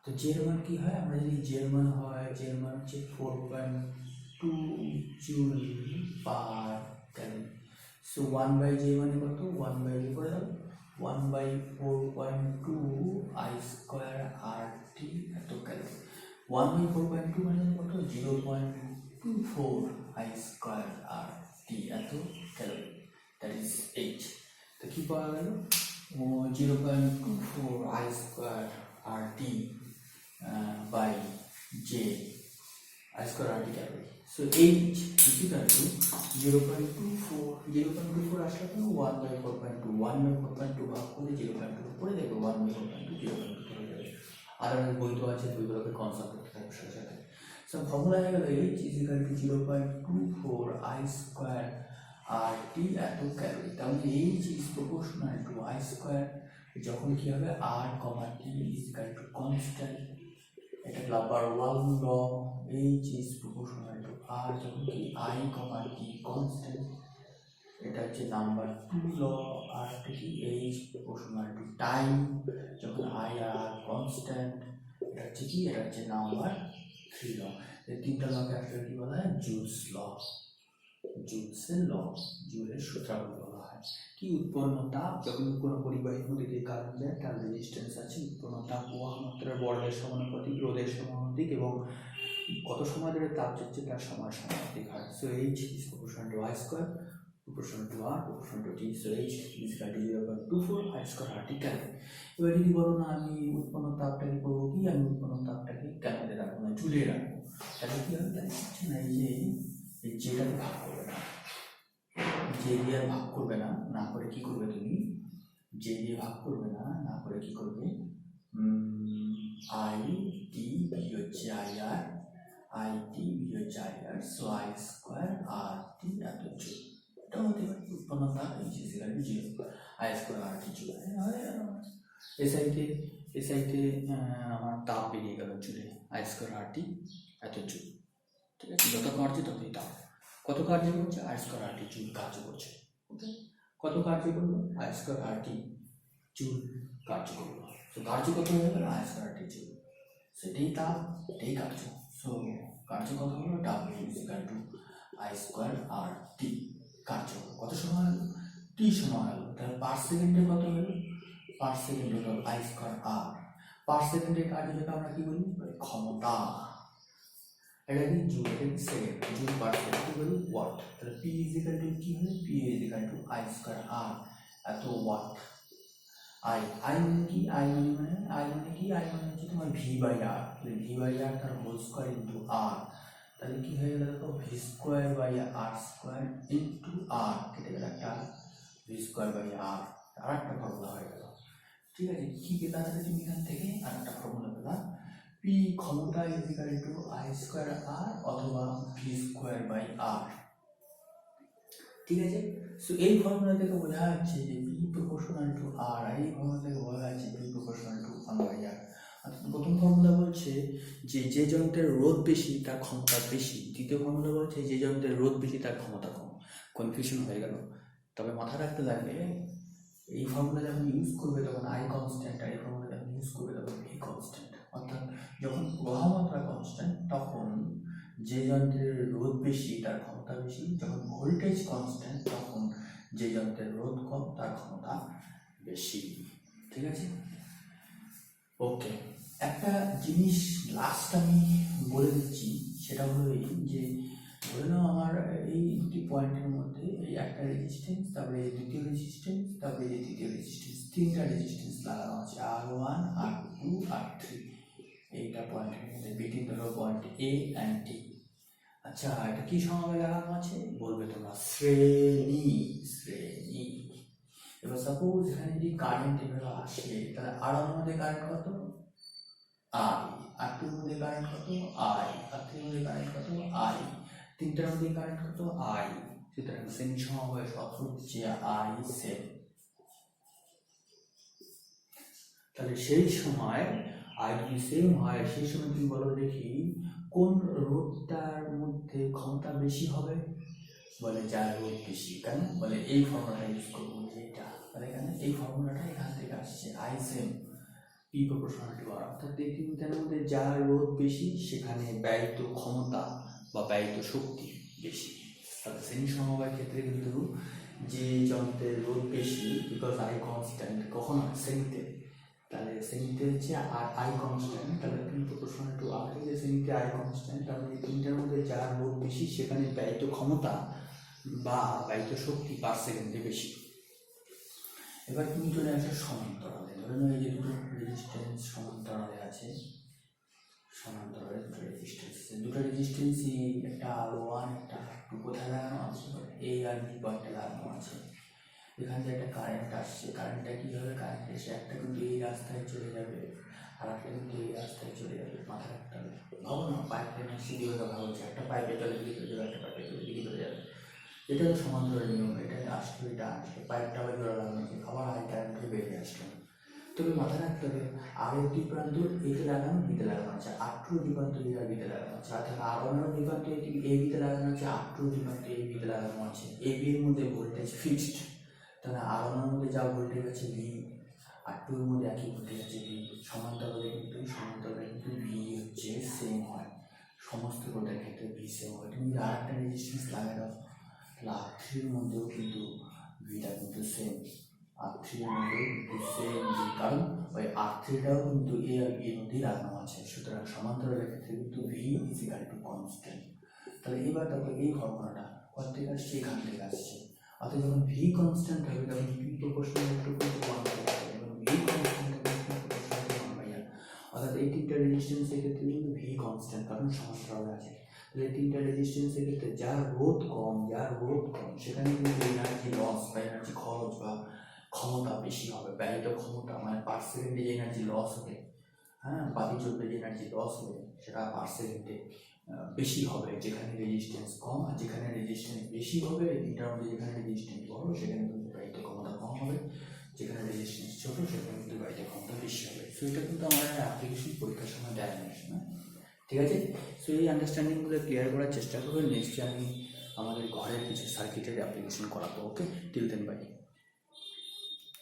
তো জে এর মান কি হয়, আমরা যদি জে এর মান হচ্ছে 4.2 joule per calorie. So 1 by J মানে কত, 1 বাই জে করে দাও, 1 by 4.2 I square R T এত ক্যালোরি। 1 বাই 4.2 মানে কত, 0.24 আই স্কোয়ার আর টি এত ক্যালোরি, দ্যাট ইজ এইচ। তো কি পাওয়া গেল, 0.24 I square R T by J, I square R T calorie. So H is equal to 0.24 আসলে তো 1 বাই 4.2, 1 বাই 4.2 ভাগ করে 0.2 করে দেখবো, 1 বাই 4.2 0.2 হয়ে যাবে। আর বই তো আছে, বইগুলোকে কনসাল্ট করতে থাকবে সাথে সাথে। সো ফর্মুলা হয়ে গেল H is equal to 0.24 I square R T এত ক্যালোরি। তাহলে H is proportional to I square, যখন কি হবে আর কমা T is equal to constant, এটা number 1 law, H is proportional to R যখন কি আই কমা টি কনস্ট্যান্ট, এটা হচ্ছে নাম্বার 2 ল, আর কি এইচ প্রপোর্শনাল টু টাইম, যখন আই আর কনস্ট্যান্ট, এটা হচ্ছে কি, এটা হচ্ছে নাম্বার 3 ল। এই তিনটা লকে আসলে কি বলা হয়, জুলস ল, জুলের সূত্রাবলী বলা হয়। কি, উৎপন্ন তাপ যখন কোনো পরিবাহীর মধ্যে দিয়ে কারেন্ট যায় তার রেজিস্ট্যান্স আছে, উৎপন্ন তাপ ওয়াহ মাত্রার বর্গের সমানুপাতিক, রোধের সমানুপাতিক, এবং কত সময় ধরে তাপ যাচ্ছে তার সমানুপাতিক হয়। So H is proportional to I square, proportional to r, proportional to t, so h is equal to 0.24 I square r t calorie. এবার যদি বলো না আমি উৎপন্ন তাপটাকে করবো কি, আমি উৎপন্ন তাপটাকে ক্যালোরিতে রাখবো না, জুলে রাখবো, তাহলে কি হবে, তাহলে হচ্ছে না এই যেটাকে ভাগ করবে না, যে দিয়ে ভাগ করবে না, না করে কি করবে তুমি, যে দিয়ে ভাগ করবে না, না করে কি করবে, আই টি ভি হচ্ছে I R, I T V হচ্ছে I R, so I square R T এত জুল। এটা হতে পারে উৎপন্নতা zero, I square R T joule. এ সাইডে আমার তাপ বেরিয়ে গেল জুলে, আই স্কোয়ার আর টি এত জুল। ঠিক আছে, যত কার্য ততই তাপ। কত কার্য করছে, I square R T joule কার্য করছে। ওকে, কত কার্য করলো, I square R T joule কার্য করলো। তো কার্য কত হয়ে গেল, I square R T joule. সেটাই তাপ, এটাই কার্য। সো কার্য কত হলো, W is equal to I square R T. কার্য কত সময় হলো, টি সময় হলো। তাহলে পার সেকেন্ডে কত হলো, পার সেকেন্ড হলো আই স্কোয়ার আর। পার সেকেন্ডের কার্যটাকে আমরা কি বলি, ক্ষমতা। এটা কি joule, second, joule per second কি বলি, ওয়াট। তাহলে পি ইজ ইকুয়াল টু কি হবে, P is equal to I square R এত ওয়াট। আই আই মানে কি, আই মানে কি, আই মানে হচ্ছে তোমার V by R. V by R তার হোল স্কোয়ার ইন্টু আর। তাহলে কি হয়ে গেল দেখো, V square by R square into R, কেটে গেল একটা ভি স্কোয়ার বাই আর, আর একটা ফর্মুলা হয়ে গেল। ঠিক আছে, কি পেলা তুমি এখান থেকে, আর একটা ফর্মুলা পেলা, পি ক্ষমতা is equal to I square R অথবা ভি স্কোয়ার বাই আর। ঠিক আছে, সো এই ফর্মুলা থেকে বোঝা যাচ্ছে যে পি প্রপোর্শনাল টু আর, এই ফর্মুলা থেকে বোঝা যাচ্ছে পি প্রপোর্শনাল টু 1/r। অর্থাৎ প্রথম ফর্মুলা বলছে যে যে যন্ত্রের রোধ বেশি তার ক্ষমতা বেশি, দ্বিতীয় ফর্মুলা বলছে যে যন্ত্রের রোধ বেশি তার ক্ষমতা কম। কনফিউশন হয়ে গেল, তবে মাথা রাখতে লাগবে এই ফর্মুলা যখন ইউজ করবে তখন আই কনস্ট্যান্ট, আর এই ফর্মুলা যখন ইউজ করবে তখন ভি কনস্ট্যান্ট। অর্থাৎ যখন প্রবাহ মাত্রা কনস্ট্যান্ট তখন যে যন্ত্রের রোধ বেশি তার ক্ষমতা বেশি, যখন ভোল্টেজ কনস্ট্যান্ট তখন যে যন্ত্রের রোধ কম তার ক্ষমতা বেশি। ঠিক আছে, ওকে। একটা জিনিস লাস্ট আমি বলে দিচ্ছি, সেটা হলো এই যে ধরে নাও আমার এই দুটি পয়েন্টের মধ্যে এই একটা রেজিস্ট্যান্স, তারপরে এই দ্বিতীয় রেজিস্ট্যান্স, তারপরে এই তৃতীয় রেজিস্ট্যান্স, তিনটা রেজিস্ট্যান্স লাগানো আছে, R1 R2 R3। এইটা পয়েন্টের মধ্যে বিটুইন ধরো পয়েন্ট এ অ্যান্ড ডি। আচ্ছা, এটা কি সমভাবে লাগানো আছে বলবে তোমরা, শ্রেণী। এবার সাপোজ এখানে যদি কারেন্ট এভাবে আসে, তাহলে R1 এর মধ্যে কারেন্ট কত, আই, R2 এর মধ্যে কারেন্ট কত, আই, R3 এর মধ্যে কারেন্ট কত, আই, তিনটার মধ্যে কারেন্ট কত, আই। সুতরাং শ্রেণী সমবায় সূত্র হচ্ছে আই সেম। তাহলে সেই সময় আই যদি সেম হয়, সেই সময় তুমি বলো দেখি কোন রোধটার মধ্যে ক্ষমতা বেশি হবে, বলে যার রোধ বেশি। কেন বলে, এই ফর্মুলাটা ইউজ করবো, এইটা। তাহলে এখানে এই ফর্মুলাটা এখান থেকে আসছে, I same P proportional to R. অর্থাৎ এই তিনটার মধ্যে যার রোধ বেশি সেখানে ব্যয়িত ক্ষমতা বা ব্যয়িত শক্তি বেশি। তাহলে শ্রেণী সমবায়ের ক্ষেত্রে কিন্তু যে যন্ত্রের রোধ বেশি, বিকজ আই কনস্ট্যান্ট, কখন শ্রেণীতে, তাহলে শ্রেণীতে হচ্ছে আর আই কনস্ট্যান্ট, তাহলে পি প্রপোর্শনাল টু আর। যে শ্রেণীতে আই কনস্ট্যান্ট, তাহলে এই তিনটার মধ্যে যার রোধ বেশি সেখানে ব্যয়িত ক্ষমতা বা ব্যয়িত শক্তি পার সেকেন্ডে বেশি। এবার তুমি চলে আসো সমান্তরালে। ধরে নাও এই যে দুটো রেজিস্ট্যান্স সমান্তরালে আছে, সমান্তরালে দুটো রেজিস্ট্যান্স, দুটো রেজিস্ট্যান্সই একটা R1 একটা R2 কোথায় লাগানো আছে, এ আর বি পয়েন্টে লাগানো আছে। এখান থেকে একটা কারেন্ট আসছে, কারেন্টটা কী হবে, কারেন্ট এসে একটা কিন্তু এই রাস্তায় চলে যাবে, আর একটা কিন্তু এই রাস্তায় চলে যাবে। মাথা রাখতে হবে, ভাবো না পাইপ লাইনের সিঁড়ি হয়ে কথা বলছে, একটা পাইপে চলে দিকে চলে যাবে, একটা পাইপে চলে দিকে চলে যাবে। এটা তো সমান্তরাল নিয়ম, এটা আসলো, এটা আসলো, পাইপটা আবার জোড়া লাগানো আছে, আবার হাই কারেন্ট হয়ে বেরিয়ে আসলো। তবে মাথায় রাখতে হবে, আর একটি প্রান্ত এতে লাগানো, বিতে লাগানো আছে, R2 প্রান্ত এ আর বিতে লাগানো আছে, অর্থাৎ R1 প্রান্ত এ বিতে লাগানো আছে, R2 প্রান্ত এ বিতে লাগানো আছে। এ বি এর মধ্যে ভোল্টেজ ফিক্সড, তাহলে R1 এর মধ্যে যা ভোল্টেজ আছে ভি, R2 এর মধ্যে একই ভোল্টেজ আছে ভি। সমান্তরালে কিন্তু ভি হচ্ছে সেম হয়, সমস্ত রোধের ক্ষেত্রে ভি সেম হয়। তুমি আর একটা রেজিস্ট্যান্স লাগাই দাও, তাহলে R3 এর মধ্যেও কিন্তু ভিটা কিন্তু সেম, R3 এর মধ্যেও কিন্তু সেম, কারণ ওই R3টাও কিন্তু এ আর বি এর মধ্যেই লাগানো আছে। সুতরাং সমান্তরালের ক্ষেত্রে কিন্তু V is equal to constant. তাহলে এবার দেখো এই ফর্মুলাটা কোথা থেকে আসছে, এখান থেকে আসছে। অর্থাৎ যখন ভি কনস্ট্যান্ট হবে তখন পি প্রপোর্শনাল টু কিন্তু 1 হবে, এবং ভি কনস্ট্যান্ট হবে পি প্রপোর্শনাল টু 1/r। অর্থাৎ এই তিনটা রেজিস্ট্যান্সের ক্ষেত্রে কিন্তু ভি কনস্ট্যান্ট, কারণ সমান্তরালে আছে। তাহলে তিনটা রেজিস্ট্যান্সের ক্ষেত্রে যার রোধ কম সেখানে কিন্তু এনার্জি লস বা এনার্জি খরচ বা ক্ষমতা বেশি হবে, ব্যয়িত ক্ষমতা মানে পার সেকেন্ডে যে এনার্জি লস হবে, হ্যাঁ বাকি চলবে যে এনার্জি লস হবে সেটা পার সেকেন্ডে বেশি হবে। যেখানে রেজিস্ট্যান্স কম আর যেখানে রেজিস্ট্যান্স বেশি হবে, দুইটার মধ্যে যেখানে রেজিস্ট্যান্স বড় সেখানে কিন্তু ব্যয়িত ক্ষমতা কম হবে, যেখানে রেজিস্ট্যান্স ছোট সেখানে কিন্তু ব্যয়িত ক্ষমতা বেশি হবে। সো এটা কিন্তু আমাদের অ্যাপ্লিকেশন পরীক্ষার সময় দেয় না, ঠিক আছে। সো এই আন্ডারস্ট্যান্ডিংগুলো ক্লিয়ার করার চেষ্টা করবেন। নেক্সট আমি আমাদের ঘরের কিছু সার্কিটের অ্যাপ্লিকেশন করাবো। ওকে, টিল দেন বাই।